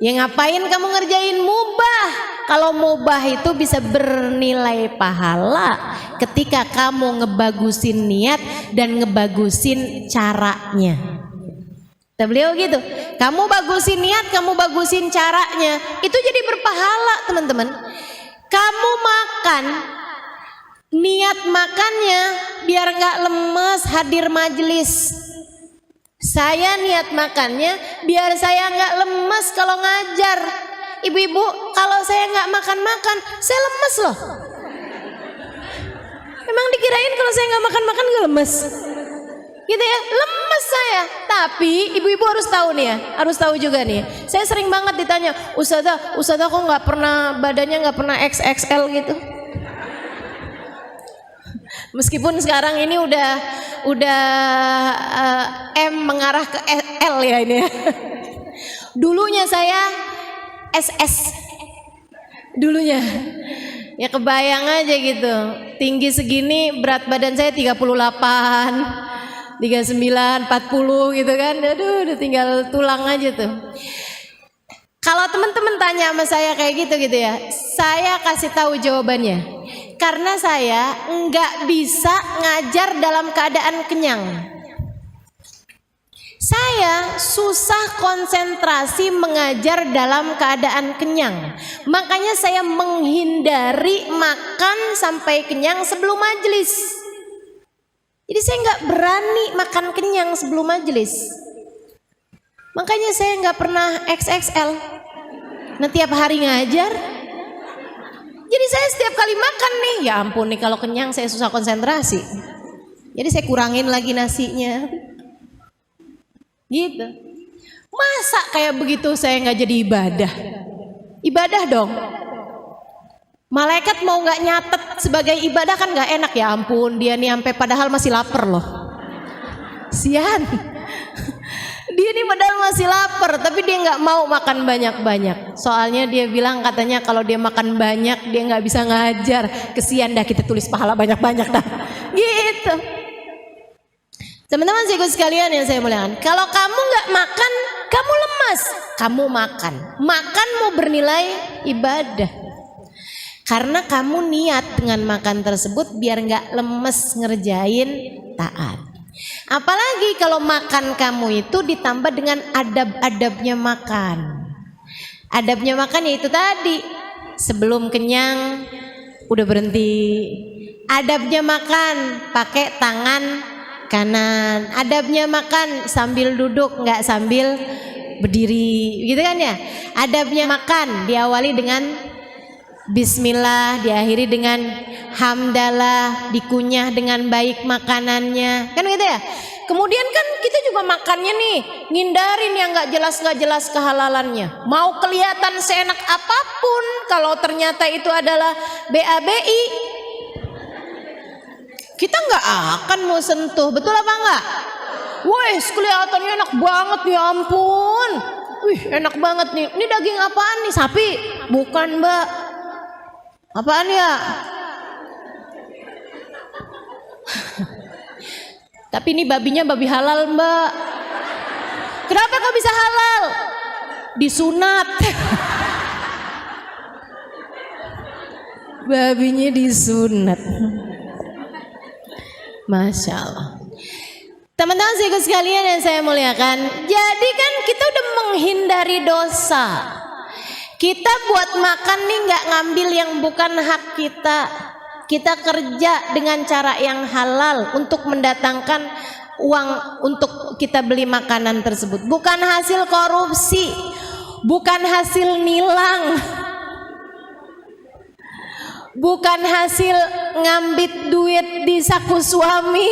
Ya ngapain kamu ngerjain mubah? Kalau mubah itu bisa bernilai pahala ketika kamu ngebagusin niat dan ngebagusin caranya. Beliau gitu, kamu bagusin niat, kamu bagusin caranya, itu jadi berpahala teman-teman. Kamu makan, niat makannya biar gak lemes hadir majelis. Saya niat makannya biar saya gak lemes kalau ngajar. Ibu-ibu, kalau saya gak makan-makan, saya lemes loh. Emang dikirain kalau saya gak makan-makan gak lemes? Gitu ya, lemes saya. Tapi ibu-ibu harus tahu nih ya, harus tahu juga nih. Saya sering banget ditanya, Ustazah kok nggak pernah badannya nggak pernah XXL gitu. Meskipun sekarang ini udah M mengarah ke L ya ini. Ya. Dulunya saya SS. Dulunya. Ya kebayang aja gitu. Tinggi segini, berat badan saya 38. 39, 40 gitu kan. Aduh udah tinggal tulang aja tuh. Kalau teman-teman tanya sama saya kayak gitu ya, saya kasih tahu jawabannya. Karena saya nggak bisa ngajar dalam keadaan kenyang. Saya susah konsentrasi mengajar dalam keadaan kenyang. Makanya saya menghindari makan sampai kenyang sebelum majelis. Jadi saya nggak berani makan kenyang sebelum majelis. Makanya saya nggak pernah XXL. Nah tiap hari ngajar. Jadi saya setiap kali makan nih, ya ampun nih kalau kenyang saya susah konsentrasi. Jadi saya kurangin lagi nasinya. Gitu. Masa kayak begitu saya nggak jadi ibadah? Ibadah dong. Malaikat mau nggak nyatet sebagai ibadah kan nggak enak, ya ampun dia nih sampai padahal masih lapar loh. Sian. Dia nih padahal masih lapar tapi dia nggak mau makan banyak-banyak. Soalnya dia bilang katanya kalau dia makan banyak dia nggak bisa ngajar. Kesian dah kita tulis pahala banyak-banyak dah. Gitu. Teman-teman sikut sekalian yang saya muliakan, kalau kamu nggak makan, kamu lemas. Kamu makan, makanmu bernilai ibadah. Karena kamu niat dengan makan tersebut biar nggak lemes ngerjain taat. Apalagi kalau makan kamu itu ditambah dengan adab-adabnya makan. Adabnya makan yaitu tadi, sebelum kenyang udah berhenti. Adabnya makan pakai tangan kanan. Adabnya makan sambil duduk, nggak sambil berdiri, gitu kan ya. Adabnya makan diawali dengan bismillah, diakhiri dengan hamdalah, dikunyah dengan baik makanannya, kan gitu ya. Kemudian kan kita juga makannya nih ngindarin yang nggak jelas kehalalannya. Mau kelihatan seenak apapun, kalau ternyata itu adalah BABI, kita nggak akan mau sentuh, betul apa enggak? Wih, kelihatannya enak banget, ya ampun. Wih, enak banget nih. Ini daging apaan nih? Sapi? Bukan, Mbak. Apaan ya? Tapi ini babinya babi halal, Mbak. Kenapa kok bisa halal? Disunat. Babinya disunat. Masya Allah. Teman-teman sikut sekalian yang saya muliakan, jadi kan kita udah menghindari dosa. Kita buat makan nih nggak ngambil yang bukan hak kita. Kita kerja dengan cara yang halal untuk mendatangkan uang untuk kita beli makanan tersebut. Bukan hasil korupsi, bukan hasil nilang, bukan hasil ngambit duit di saku suami.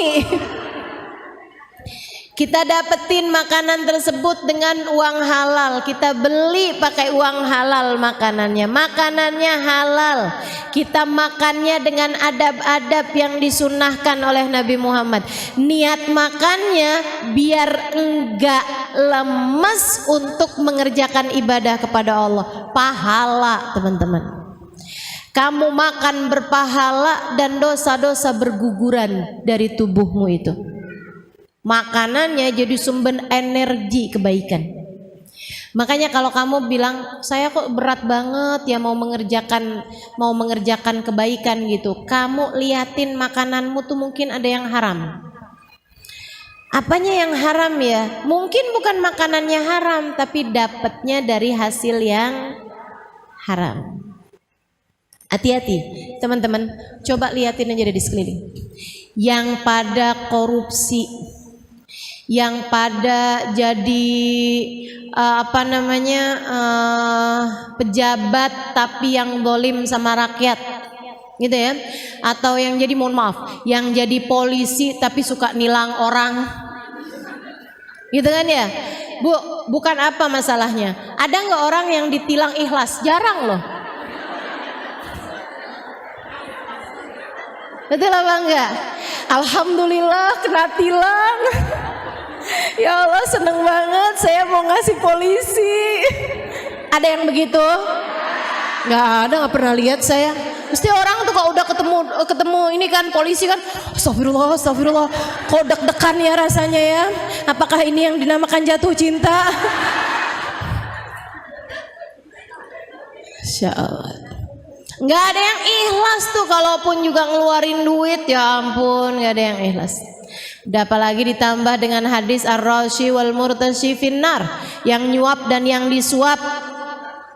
Kita dapetin makanan tersebut dengan uang halal. Kita beli pakai uang halal makanannya. Makanannya halal. Kita makannya dengan adab-adab yang disunahkan oleh Nabi Muhammad. Niat makannya biar enggak lemes untuk mengerjakan ibadah kepada Allah. Pahala, teman-teman. Kamu makan berpahala dan dosa-dosa berguguran dari tubuhmu itu. Makanannya jadi sumber energi kebaikan. Makanya kalau kamu bilang saya kok berat banget ya mau mengerjakan kebaikan gitu, kamu liatin makananmu tuh mungkin ada yang haram. Apanya yang haram ya? Mungkin bukan makanannya haram, tapi dapatnya dari hasil yang haram. Hati-hati teman-teman, coba liatin aja di sekeliling. Yang pada korupsi, yang pada jadi pejabat tapi yang zalim sama rakyat, gitu ya. Atau yang jadi, mohon maaf, yang jadi polisi tapi suka nilang orang, gitu kan ya. Bu, bukan apa masalahnya? Ada nggak orang yang ditilang ikhlas? Jarang loh. Betul apa enggak? Alhamdulillah kena tilang. Ya Allah, seneng banget, saya mau ngasih polisi. Ada yang begitu? Nggak ada, nggak pernah lihat saya. Mesti orang tuh kalau udah ketemu ini kan polisi kan, astagfirullah, kok deg-degan ya rasanya ya. Apakah ini yang dinamakan jatuh cinta? Masya Allah. Nggak ada yang ikhlas tuh, kalaupun juga ngeluarin duit, ya ampun, nggak ada yang ikhlas. Udah apalagi ditambah dengan hadis ar-rashi wal murtashi finnar, yang nyuap dan yang disuap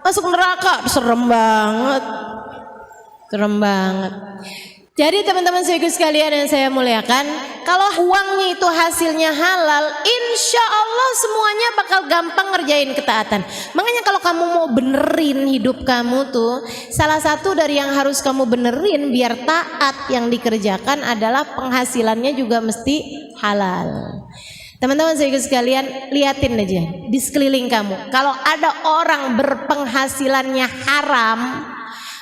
masuk neraka. Serem banget, serem banget. Jadi teman-teman sekalian yang saya muliakan, kalau uangnya itu hasilnya halal, insya Allah semuanya bakal gampang ngerjain ketaatan. Makanya kalau kamu mau benerin hidup kamu tuh, salah satu dari yang harus kamu benerin biar taat yang dikerjakan adalah penghasilannya juga mesti halal. Teman-teman sekalian, liatin aja di sekeliling kamu. Kalau ada orang berpenghasilannya haram,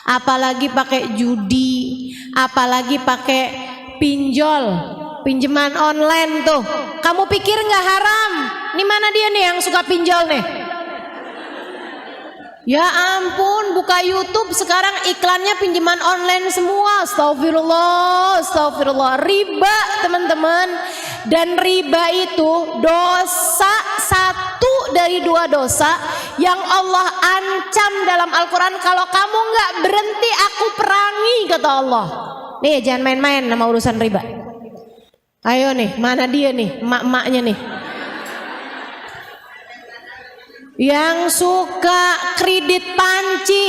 apalagi pakai judi, apalagi pakai pinjol, pinjaman online tuh, kamu pikir nggak haram? Ini mana dia nih yang suka pinjol nih? Ya ampun, buka YouTube sekarang iklannya pinjaman online semua. Astagfirullah, astagfirullah. Riba teman-teman. Dan riba itu dosa, satu dari dua dosa yang Allah ancam dalam Al-Quran. Kalau kamu nggak berhenti, aku perangi, kata Allah. Nih jangan main-main sama urusan riba. Ayo nih, mana dia nih, emak-emaknya nih, yang suka kredit panci,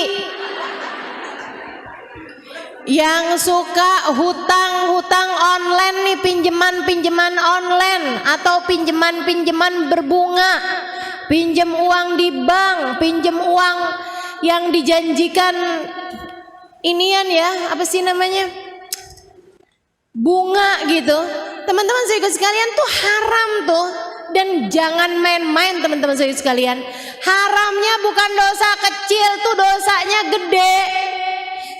yang suka hutang-hutang online nih, pinjaman-pinjaman online atau pinjaman-pinjaman berbunga, pinjam uang di bank, pinjam uang yang dijanjikan inian ya, apa sih namanya, bunga gitu. Teman-teman saya sekalian tuh haram tuh. Dan jangan main-main teman-teman saya sekalian. Haramnya bukan dosa kecil, tuh dosanya gede.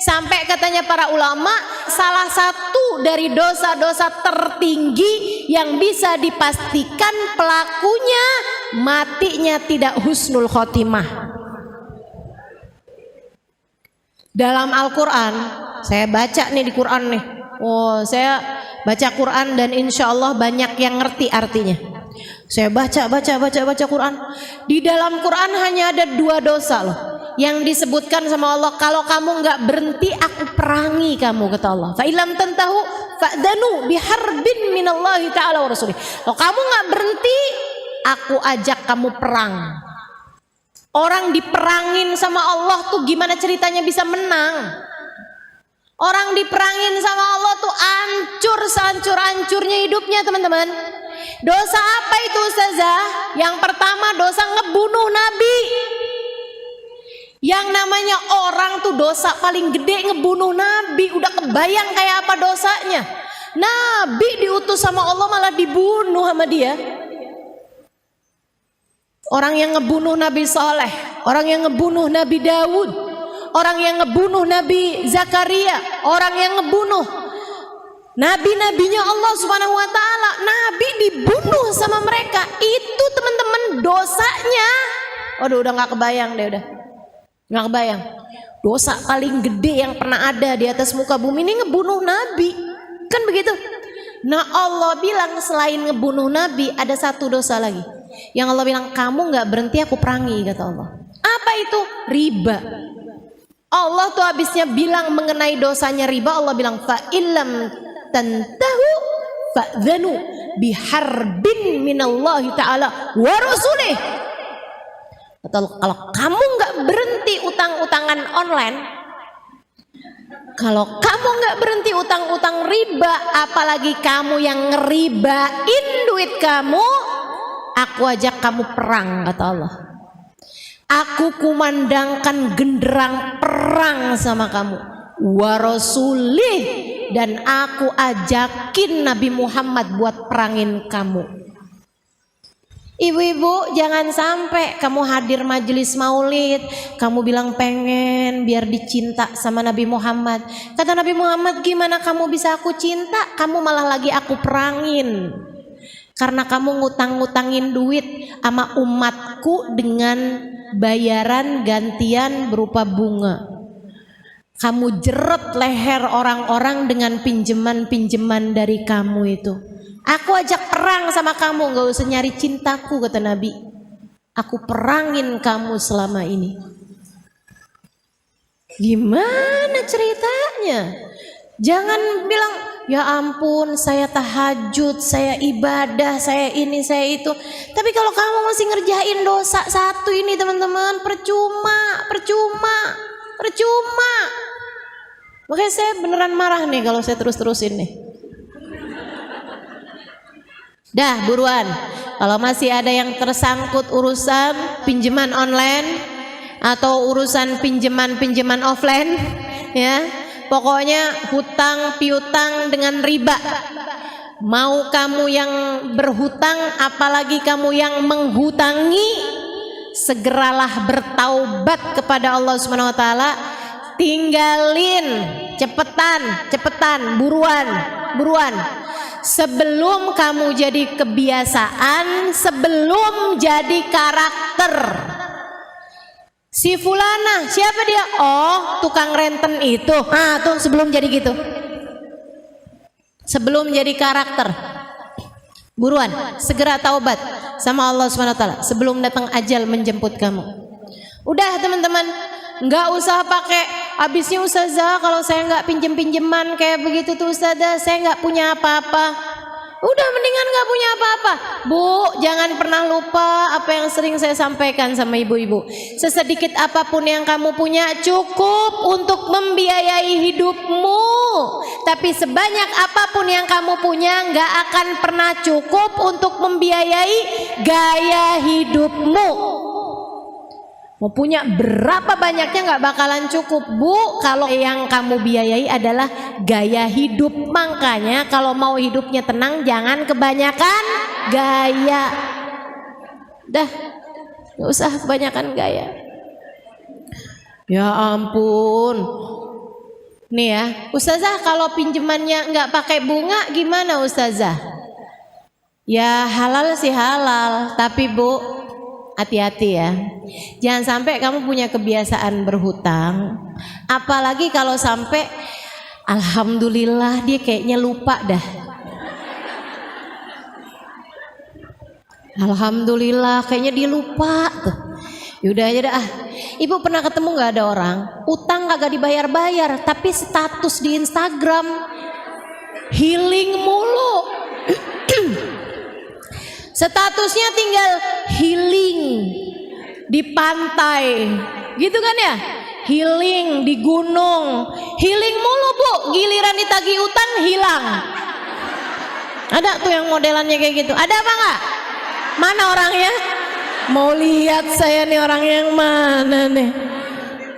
Sampai katanya para ulama, salah satu dari dosa-dosa tertinggi yang bisa dipastikan pelakunya matinya tidak husnul khotimah. Dalam Al-Quran, saya baca nih di Quran nih. Oh, saya baca Quran dan insya Allah banyak yang ngerti artinya. Saya baca Quran. Di dalam Quran hanya ada dua dosa loh yang disebutkan sama Allah. Kalau kamu nggak berhenti, aku perangi kamu, kata Allah. Fa ilam tantahu fa'danu biharbin minallahi ta'ala wa rasulih. Kalau kamu nggak berhenti, aku ajak kamu perang. Orang diperangin sama Allah tuh gimana ceritanya bisa menang? Orang diperangin sama Allah tuh hancur sehancur-hancurnya hidupnya teman-teman. Dosa apa itu Ustazah? Yang pertama dosa ngebunuh Nabi. Yang namanya orang tuh dosa paling gede ngebunuh Nabi. Udah kebayang kayak apa dosanya? Nabi diutus sama Allah malah dibunuh sama dia. Orang yang ngebunuh Nabi Saleh, orang yang ngebunuh Nabi Daud, orang yang ngebunuh Nabi Zakaria, orang yang ngebunuh nabi-nabinya Allah Subhanahu wa taala, nabi dibunuh sama mereka. Itu teman-teman dosanya. Waduh, udah nggak kebayang deh, udah nggak kebayang. Dosa paling gede yang pernah ada di atas muka bumi ini ngebunuh nabi, kan begitu. Nah Allah bilang selain ngebunuh nabi ada satu dosa lagi yang Allah bilang kamu nggak berhenti aku perangi, kata Allah. Apa itu? Riba. Allah tuh habisnya bilang mengenai dosanya riba, Allah bilang fa illam tantahu fa'dhanu biharbin minallahi ta'ala wa rasulih. Kalau kamu nggak berhenti utang-utangan online, kalau kamu nggak berhenti utang-utang riba, apalagi kamu yang ngeribain duit kamu, aku ajak kamu perang, kata Allah. Aku kumandangkan genderang perang sama kamu, wa rasulih, dan aku ajakin Nabi Muhammad buat perangin kamu. Ibu-ibu, jangan sampai kamu hadir majelis maulid, kamu bilang pengen biar dicinta sama Nabi Muhammad. Kata Nabi Muhammad, gimana kamu bisa aku cinta? Kamu malah lagi aku perangin. Karena kamu ngutang-ngutangin duit sama umatku dengan bayaran gantian berupa bunga. Kamu jeret leher orang-orang dengan pinjaman-pinjaman dari kamu itu. Aku ajak perang sama kamu, gak usah nyari cintaku, kata Nabi. Aku perangin kamu selama ini. Gimana ceritanya? Jangan bilang, ya ampun saya tahajud, saya ibadah, saya ini, saya itu. Tapi kalau kamu masih ngerjain dosa satu ini teman-teman, percuma. Makanya saya beneran marah nih kalau saya terus-terusin nih. Dah buruan, kalau masih ada yang tersangkut urusan pinjaman online atau urusan pinjaman offline, ya pokoknya hutang piutang dengan riba. Mau kamu yang berhutang, apalagi kamu yang menghutangi, segeralah bertaubat kepada Allah Subhanahu wa taala. Tinggalin, cepetan, buruan. Sebelum kamu jadi kebiasaan, sebelum jadi karakter. Si fulana, siapa dia? Oh, tukang renten itu. Ah, tuh sebelum jadi gitu. Sebelum jadi karakter. Buruan, segera taubat sama Allah Subhanahu wa taala sebelum datang ajal menjemput kamu. Udah teman-teman, nggak usah pakai habisnya ustazah kalau saya nggak pinjem-pinjeman kayak begitu tuh ustazah, saya nggak punya apa-apa. Udah mendingan nggak punya apa-apa. Bu, jangan pernah lupa apa yang sering saya sampaikan sama ibu-ibu. Sesedikit apapun yang kamu punya cukup untuk membiayai hidupmu. Tapi sebanyak apapun yang kamu punya nggak akan pernah cukup untuk membiayai gaya hidupmu. Mau punya berapa banyaknya nggak bakalan cukup, Bu, kalau yang kamu biayai adalah gaya hidup. Makanya kalau mau hidupnya tenang jangan kebanyakan gaya. Dah, nggak usah kebanyakan gaya. Ya ampun. Nih ya, ustazah kalau pinjamannya nggak pakai bunga gimana ustazah? Ya halal sih halal, tapi Bu, hati-hati ya, jangan sampai kamu punya kebiasaan berhutang, apalagi kalau sampai alhamdulillah dia kayaknya lupa dah. Alhamdulillah kayaknya dia lupa tuh. Yaudah aja dah. Ibu pernah ketemu nggak ada orang utang kagak dibayar-bayar, tapi status di Instagram healing mulu. Statusnya tinggal healing di pantai, gitu kan ya? Healing di gunung, healing mulu Bu. Giliran ditagih utang hilang. Ada tuh yang modelannya kayak gitu. Ada apa nggak? Mana orangnya? Mau lihat saya nih orang yang mana nih?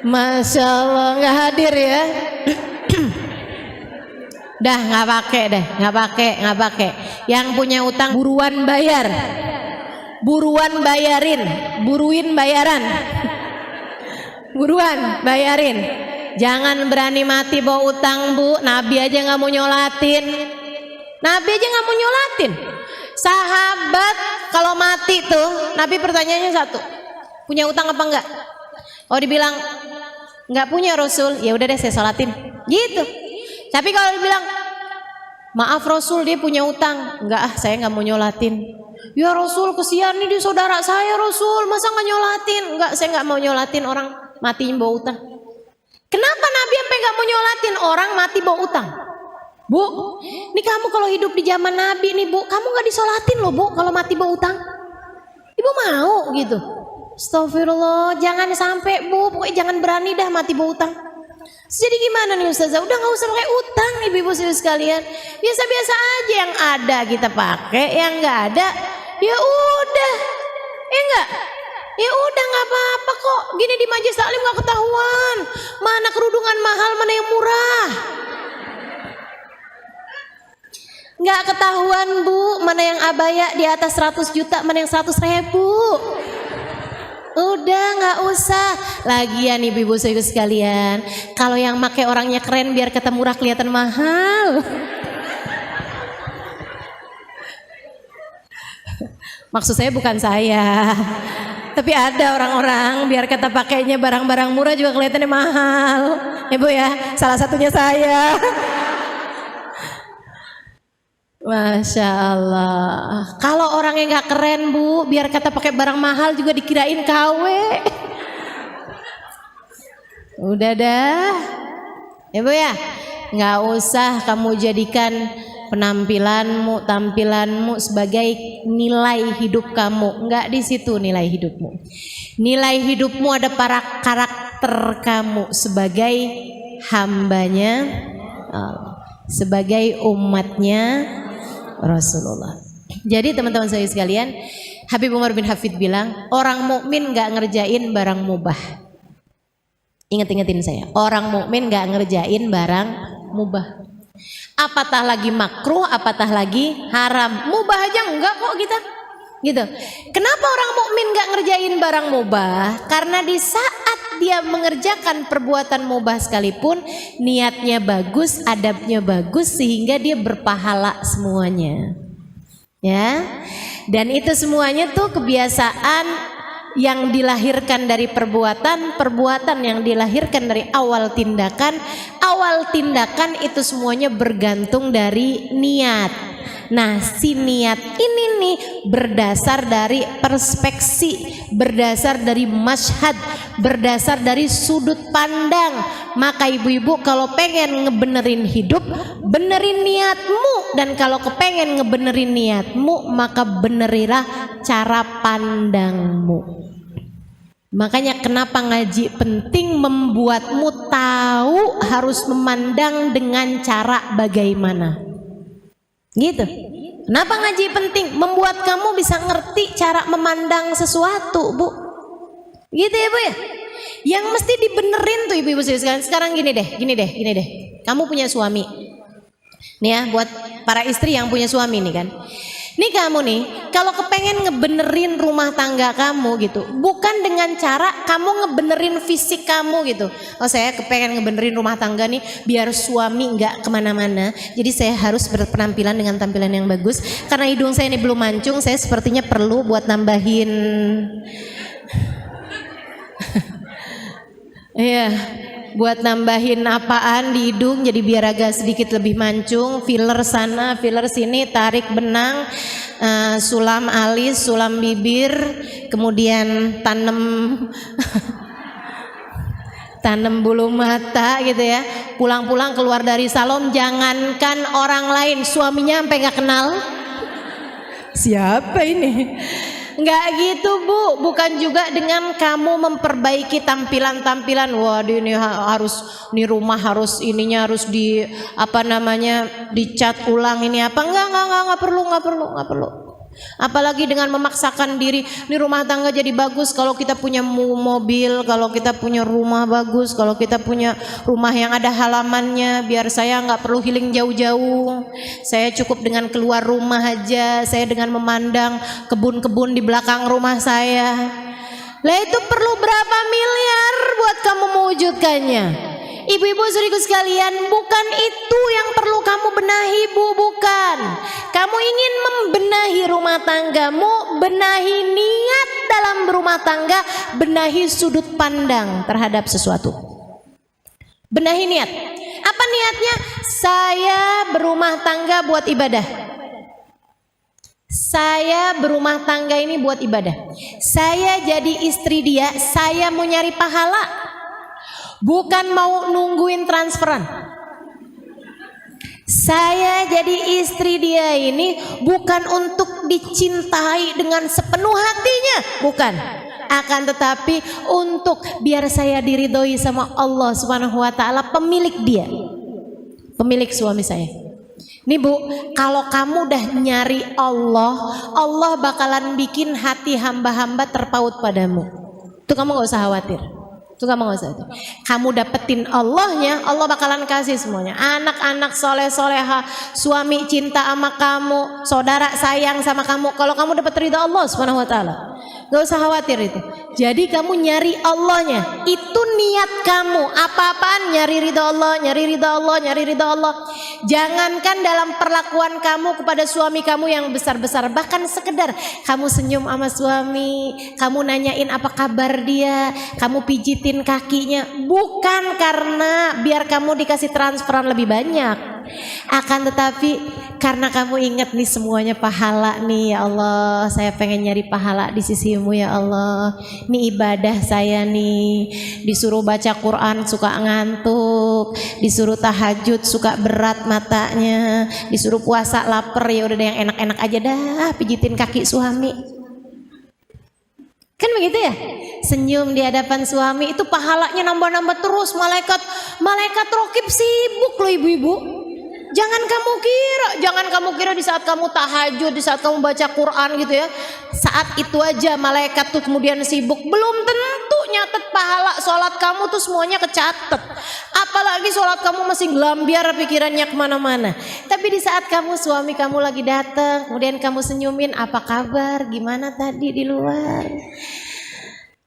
Masya Allah nggak hadir ya. Dah nggak pakai deh, nggak pakai. Yang punya utang buruan bayar, buruin bayaran, buruan bayarin. Jangan berani mati bawa utang Bu. Nabi aja nggak mau nyolatin. Sahabat kalau mati tuh, Nabi pertanyaannya satu, punya utang apa enggak? Oh dibilang nggak punya Rasul, ya udah deh saya sholatin, gitu. Tapi kalau dibilang maaf Rasul dia punya utang, enggak saya nggak mau nyolatin. Ya Rasul kesian nih dia saudara saya Rasul, masa nggak nyolatin? Enggak saya nggak mau nyolatin orang mati bawa utang. Kenapa Nabi sampai nggak mau nyolatin orang mati bawa utang? Bu, ini kamu kalau hidup di zaman Nabi nih Bu, kamu nggak disolatin loh Bu kalau mati bawa utang. Ibu mau gitu? Astagfirullah, jangan sampai Bu, pokoknya jangan berani dah mati bawa utang. Jadi gimana nih Ustazah? Udah nggak usah pakai utang nih ibu-ibu sekalian. Biasa-biasa aja, yang ada kita pakai, yang nggak ada ya udah. Enggak. Ya udah nggak apa-apa kok. Gini di majelis taklim nggak ketahuan. Mana kerudungan mahal, mana yang murah. Nggak ketahuan Bu, mana yang abaya di atas 100 juta, mana yang 100.000. Udah nggak usah. Lagian ibu-ibu sekalian, kalau yang make orangnya keren biar kata murah kelihatan mahal. Maksud saya bukan saya, tapi ada orang-orang biar kata pakainya barang-barang murah juga kelihatannya mahal. Ibu ya, salah satunya saya. Masya Allah. Kalau orang yang nggak keren Bu, biar kata pakai barang mahal juga dikirain KW. Udah dah. Ya Bu ya. Nggak usah kamu jadikan tampilanmu sebagai nilai hidup kamu. Enggak di situ nilai hidupmu. Nilai hidupmu ada para karakter kamu sebagai hambanya Allah, sebagai umatnya Rasulullah. Jadi teman-teman saya sekalian, Habib Umar bin Hafid bilang, orang mukmin enggak ngerjain barang mubah. Ingat-ingatin saya, orang mukmin enggak ngerjain barang mubah. Apatah lagi makruh, apatah lagi haram. Mubah aja enggak kok kita. Gitu. Kenapa orang mukmin enggak ngerjain barang mubah? Karena di saat dia mengerjakan perbuatan mubah sekalipun, niatnya bagus, adabnya bagus, sehingga dia berpahala semuanya. Ya. Dan itu semuanya tuh kebiasaan yang dilahirkan dari perbuatan yang dilahirkan dari awal tindakan itu semuanya bergantung dari niat. Nah, si niat ini nih berdasar dari perspeksi, berdasar dari masyhad, berdasar dari sudut pandang. Maka ibu-ibu kalau pengen ngebenerin hidup, benerin niatmu. Dan kalau kepengen ngebenerin niatmu, maka benerilah cara pandangmu. Makanya kenapa ngaji penting, membuatmu tahu harus memandang dengan cara bagaimana. Gitu. Kenapa ngaji penting? Membuat kamu bisa ngerti cara memandang sesuatu, Bu. Gitu ya, Bu ya. Yang mesti dibenerin tuh ibu-ibu sekalian. Sekarang gini deh. Kamu punya suami. Nih ya, buat para istri yang punya suami nih kan. Nih kamu nih, kalau kepengen ngebenerin rumah tangga kamu gitu, bukan dengan cara kamu ngebenerin fisik kamu gitu. Oh, saya kepengen ngebenerin rumah tangga nih biar suami nggak kemana-mana. Jadi saya harus berpenampilan dengan tampilan yang bagus. Karena hidung saya ini belum mancung, saya sepertinya perlu buat nambahin. Iya. Buat nambahin apaan di hidung jadi biar agak sedikit lebih mancung, filler sana, filler sini, tarik benang, sulam alis, sulam bibir, kemudian tanam bulu mata gitu ya. Pulang-pulang keluar dari salon, jangankan orang lain, suaminya sampai nggak kenal. Siapa ini? Enggak gitu, Bu. Bukan juga dengan kamu memperbaiki tampilan-tampilan. Wah, ini rumah harus ininya harus dicat ulang ini apa? Enggak perlu. Apalagi dengan memaksakan diri, ini rumah tangga jadi bagus kalau kita punya mobil, kalau kita punya rumah bagus, kalau kita punya rumah yang ada halamannya, biar saya nggak perlu healing jauh-jauh, saya cukup dengan keluar rumah aja, saya dengan memandang kebun-kebun di belakang rumah saya. Lah itu perlu berapa miliar buat kamu mewujudkannya? Ibu-ibu saudariku sekalian, bukan itu yang perlu kamu benahi, Bu, bukan. Kamu ingin membenahi rumah tanggamu, benahi niat dalam berumah tangga, benahi sudut pandang terhadap sesuatu. Benahi niat. Apa niatnya? Saya berumah tangga buat ibadah. Saya berumah tangga ini buat ibadah. Saya jadi istri dia, saya mau nyari pahala. Bukan mau nungguin transferan. Saya jadi istri dia ini bukan untuk dicintai dengan sepenuh hatinya, bukan. Akan tetapi untuk biar saya diridhoi sama Allah Subhanahu wa taala, pemilik dia. Pemilik suami saya. Nih Bu, kalau kamu udah nyari Allah, Allah bakalan bikin hati hamba-hamba terpaut padamu. Itu kamu gak usah khawatir. Itu kamu gak usah. Kamu dapetin Allahnya, Allah bakalan kasih semuanya. Anak-anak soleh-soleha, suami cinta sama kamu, saudara sayang sama kamu. Kalau kamu dapat ridha Allah Subhanahu wa taala, gak usah khawatir itu. Jadi kamu nyari Allahnya, itu niat kamu. Apa-apaan nyari ridha Allah, nyari ridha Allah, nyari ridha Allah. Jangankan dalam perlakuan kamu kepada suami kamu yang besar-besar, bahkan sekedar kamu senyum sama suami, kamu nanyain apa kabar dia, kamu pijitin kakinya, bukan karena biar kamu dikasih transferan lebih banyak, Akan tetapi karena kamu ingat nih semuanya pahala nih, ya Allah, saya pengen nyari pahala di sisimu ya Allah. Ini ibadah saya nih, disuruh baca Quran suka ngantuk, disuruh tahajud suka berat matanya, disuruh puasa lapar, ya udah deh yang enak-enak aja dah, pijitin kaki suami. Kan begitu ya? Senyum di hadapan suami itu pahalanya nambah-nambah terus. Malaikat rokib sibuk loh ibu-ibu. Jangan kamu kira di saat kamu tahajud, di saat kamu baca Quran gitu ya, saat itu aja malaikat tuh kemudian sibuk. Belum tentu nyatet pahala sholat kamu tuh semuanya kecatet. Apalagi sholat kamu masih gelambiar pikirannya kemana-mana. Tapi di saat suami kamu lagi datang, kemudian kamu senyumin, apa kabar, gimana tadi di luar,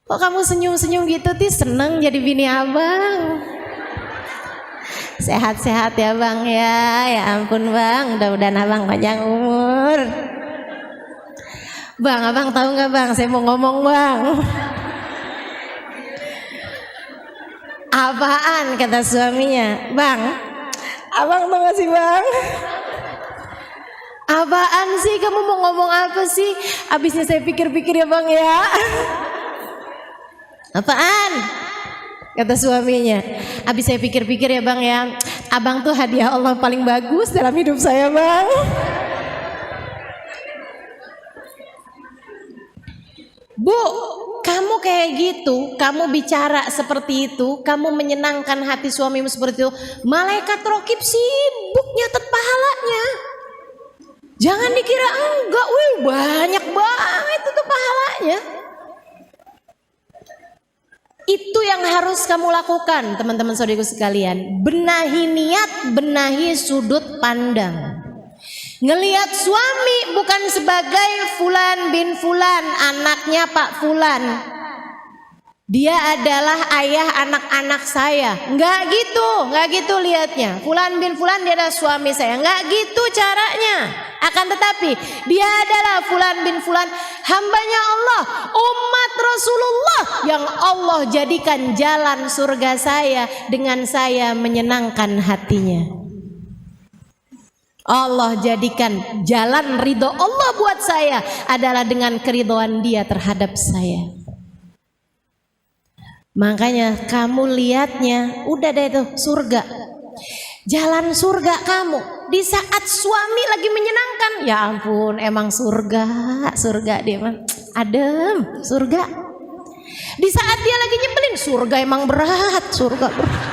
kok kamu senyum-senyum gitu, seneng jadi bini abang. Sehat-sehat ya bang ya ampun bang, mudah-mudahan abang panjang umur. Bang, abang tahu nggak bang, saya mau ngomong bang. Apaan kata suaminya? Bang, abang tahu nggak sih bang? Apaan sih, kamu mau ngomong apa sih? Abisnya saya pikir-pikir ya bang ya. Apaan? Kata suaminya, abis saya pikir-pikir ya bang ya, abang tuh hadiah Allah paling bagus dalam hidup saya bang. Bu, kamu kayak gitu, kamu bicara seperti itu, kamu menyenangkan hati suamimu seperti itu, malaikat rokib sibuk nyatet pahalanya. Jangan dikira enggak, banyak banget itu tuh pahalanya. Itu yang harus kamu lakukan teman-teman saudaraku sekalian. Benahi niat, benahi sudut pandang. Ngelihat suami bukan sebagai Fulan bin Fulan, anaknya Pak Fulan, dia adalah ayah anak-anak saya. Enggak gitu lihatnya. Fulan bin Fulan dia adalah suami saya. Enggak gitu caranya. Akan tetapi dia adalah Fulan bin Fulan, hambanya Allah, umat Rasulullah yang Allah jadikan jalan surga saya dengan saya menyenangkan hatinya. Allah jadikan jalan ridho Allah buat saya adalah dengan keridhoan dia terhadap saya. Makanya kamu lihatnya udah deh tuh surga, jalan surga kamu di saat suami lagi menyenangkan. Ya ampun, emang surga dia mah adem, surga. Di saat dia lagi nyebelin, surga emang berat, surga berat.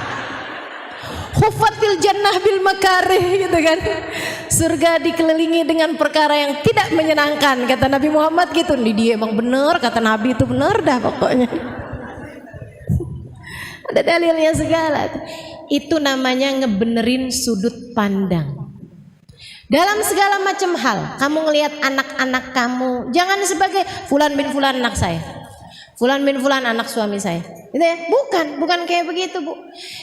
Hufatil jannah bil makarih gitu kan. Surga dikelilingi dengan perkara yang tidak menyenangkan, kata Nabi Muhammad gitu. Dia emang bener, kata Nabi itu bener dah pokoknya. Ada dalilnya segala. Itu namanya ngebenerin sudut pandang. Dalam segala macam hal, kamu ngelihat anak-anak kamu, jangan sebagai Fulan bin Fulan anak saya, Fulan bin Fulan anak suami saya, gitu ya? Bukan kayak begitu bu.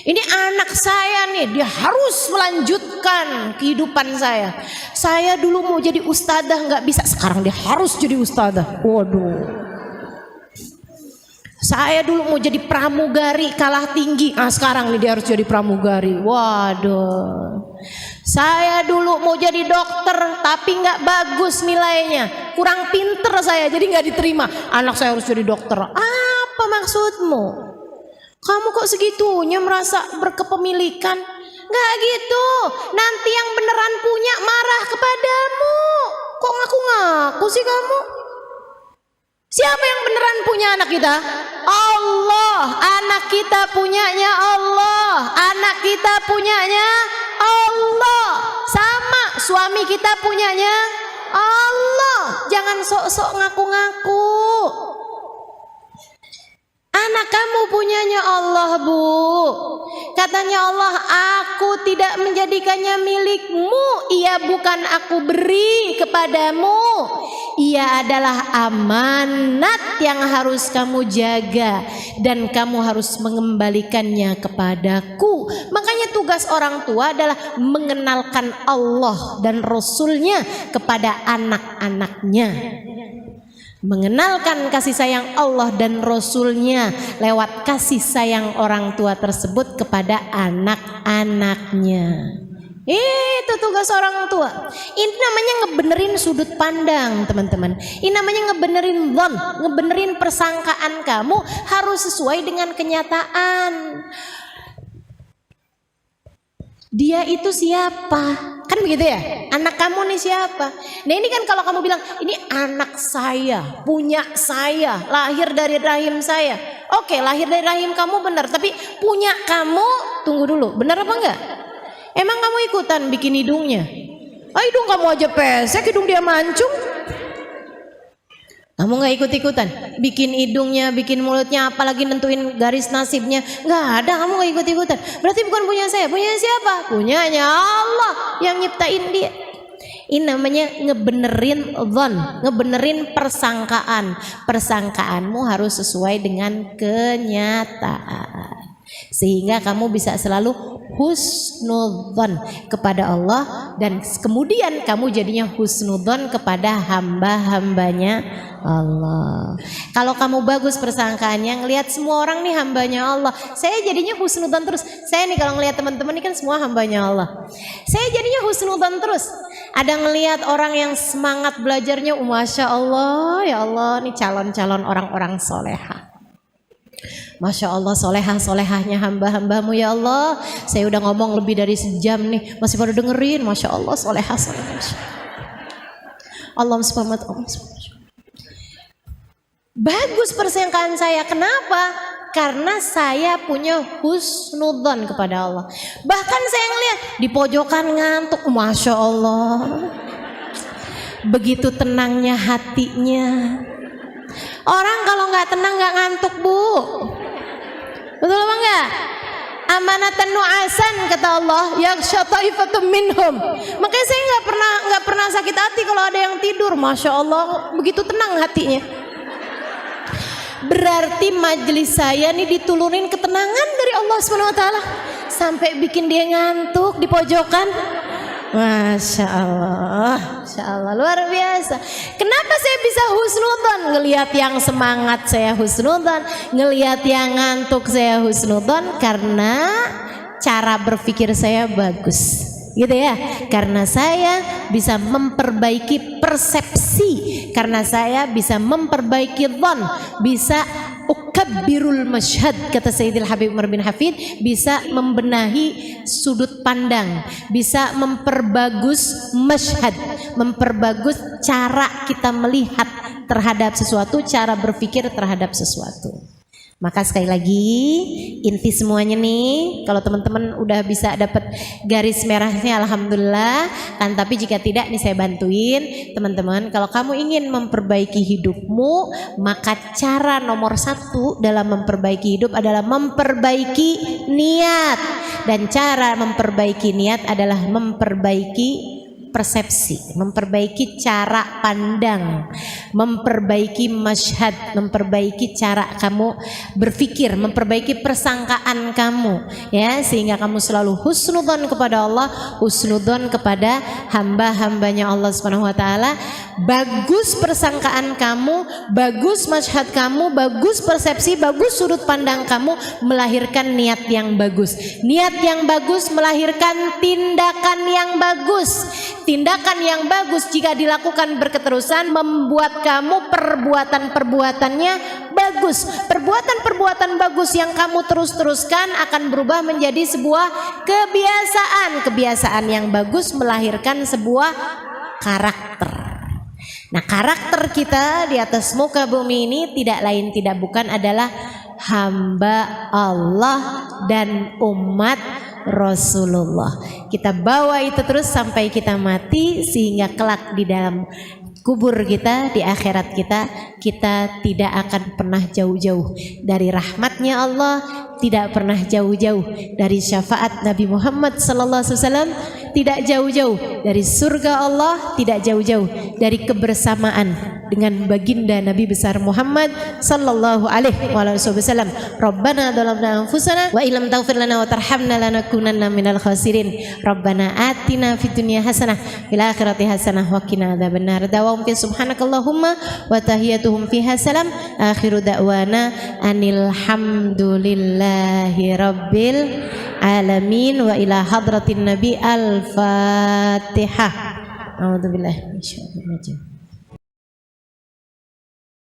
Ini anak saya nih, dia harus melanjutkan kehidupan saya. Saya dulu mau jadi ustadzah nggak bisa, sekarang dia harus jadi ustadzah. Waduh. Saya dulu mau jadi pramugari, kalah tinggi, sekarang nih dia harus jadi pramugari. Waduh. Saya dulu mau jadi dokter tapi nggak bagus nilainya, kurang pinter saya jadi nggak diterima. Anak saya harus jadi dokter. Apa maksudmu? Kamu kok segitunya merasa berkepemilikan? Nggak gitu. Nanti yang beneran punya marah kepadamu. Kok ngaku-ngaku sih kamu? Siapa yang beneran punya anak kita? Allah. Anak kita punyanya Allah. Anak kita punyanya Allah. Sama suami kita punyanya Allah. Jangan sok-sok ngaku-ngaku. Anak kamu punyanya Allah bu. Katanya Allah, aku tidak menjadikannya milikmu. Ia bukan aku beri kepadamu. Ia adalah amanat yang harus kamu jaga. Dan kamu harus mengembalikannya kepadaku. Makanya tugas orang tua adalah mengenalkan Allah dan Rasulnya kepada anak-anaknya. Mengenalkan kasih sayang Allah dan Rasulnya lewat kasih sayang orang tua tersebut kepada anak-anaknya. Itu tugas orang tua. Ini namanya ngebenerin sudut pandang, teman-teman. Ini namanya ngebenerin dhon, ngebenerin persangkaan kamu harus sesuai dengan kenyataan. Dia itu siapa? Kan begitu ya? Anak kamu nih siapa? Nah ini kan kalau kamu bilang ini anak saya, punya saya, lahir dari rahim saya. Oke, lahir dari rahim kamu benar, tapi punya kamu, tunggu dulu, benar apa enggak? Emang kamu ikutan bikin hidungnya? Oh, hidung kamu aja pesek, hidung dia mancung. Kamu gak ikut-ikutan bikin hidungnya, bikin mulutnya, apalagi nentuin garis nasibnya. Gak ada, kamu gak ikut-ikutan. Berarti bukan punya saya. Punya siapa? Punyanya Allah yang nyiptain dia. Ini namanya ngebenerin dhon, ngebenerin persangkaan. Persangkaanmu harus sesuai dengan kenyataan, sehingga kamu bisa selalu husnudzon kepada Allah, dan kemudian kamu jadinya husnudzon kepada hamba-hambanya Allah. Kalau kamu bagus persangkaannya, ngelihat semua orang nih hambanya Allah, saya jadinya husnudzon terus. Saya nih kalau ngelihat teman-teman ini kan semua hambanya Allah, saya jadinya husnudzon terus. Ada ngelihat orang yang semangat belajarnya, Masya Allah, ya Allah, nih calon-calon orang-orang soleha. Masya Allah, solehah-solehahnya hamba-hambamu ya Allah. Saya udah ngomong lebih dari sejam nih, masih pada dengerin. Masya Allah, solehah-solehah. Allah subhanahu wa ta'ala. Bagus persangkaan saya. Kenapa? Karena saya punya husnudzon kepada Allah. Bahkan saya ngeliat di pojokan ngantuk, Masya Allah, begitu tenangnya hatinya. Orang kalau nggak tenang nggak ngantuk, Bu. Betul apa enggak? Amanatan nu'asan kata Allah, yaghsha taifatum minhum. Makanya saya nggak pernah sakit hati kalau ada yang tidur. Masya Allah, begitu tenang hatinya. Berarti majelis saya nih ditulurin ketenangan dari Allah Subhanahu wa taala sampai bikin dia ngantuk di pojokan. Masya Allah, Masya Allah, luar biasa. Kenapa saya bisa husnudzon? Ngelihat yang semangat saya husnudzon, ngelihat yang ngantuk saya husnudzon, karena cara berpikir saya bagus, gitu ya. Karena saya bisa memperbaiki persepsi, karena saya bisa memperbaiki dhon, bisa ukabbirul masyhad, kata Sayyidil Habib Umar bin Hafid, bisa membenahi sudut pandang, bisa memperbagus masyhad, memperbagus cara kita melihat terhadap sesuatu, cara berpikir terhadap sesuatu. Maka sekali lagi, inti semuanya nih, kalau teman-teman udah bisa dapat garis merahnya alhamdulillah kan, tapi jika tidak nih saya bantuin teman-teman. Kalau kamu ingin memperbaiki hidupmu, maka cara nomor 1 dalam memperbaiki hidup adalah memperbaiki niat, dan cara memperbaiki niat adalah memperbaiki persepsi, memperbaiki cara pandang, memperbaiki masyhad, memperbaiki cara kamu berpikir, memperbaiki persangkaan kamu, ya, sehingga kamu selalu husnudzon kepada Allah, husnudzon kepada hamba-hambanya Allah Subhanahu wa taala. Bagus persangkaan kamu, bagus masyhad kamu, bagus persepsi, bagus sudut pandang kamu, melahirkan niat yang bagus. Niat yang bagus melahirkan tindakan yang bagus. Tindakan yang bagus jika dilakukan berketerusan membuat kamu perbuatan-perbuatannya bagus. Perbuatan-perbuatan bagus yang kamu terus-teruskan akan berubah menjadi sebuah kebiasaan. Kebiasaan yang bagus melahirkan sebuah karakter. Nah, karakter kita di atas muka bumi ini tidak lain tidak bukan adalah hamba Allah dan umat Rasulullah. Kita bawa itu terus sampai kita mati, sehingga kelak di dalam kubur kita, di akhirat kita tidak akan pernah jauh-jauh dari rahmatnya Allah, tidak pernah jauh-jauh dari syafaat Nabi Muhammad sallallahu alaihi wasallam, tidak jauh-jauh dari surga Allah, tidak jauh-jauh dari kebersamaan dengan baginda Nabi besar Muhammad sallallahu alaihi wasallam. Rabbana dzalamna anfusana wa illam taghfir lana wa tarhamna lanakunanna minal khasirin. Rabbana atina fid dunya hasanah fil akhirati hasanah wa qina adzabannar. Dawam fi subhanakallahumma wa tahiyyatuhum fiha salam. Akhiru da'wana anil hamdulillah Alhamdulillahi Rabbil Alamin wa ila hadratin Nabi Al-Fatihah. A'udzubillahi minasyaitonir rajim.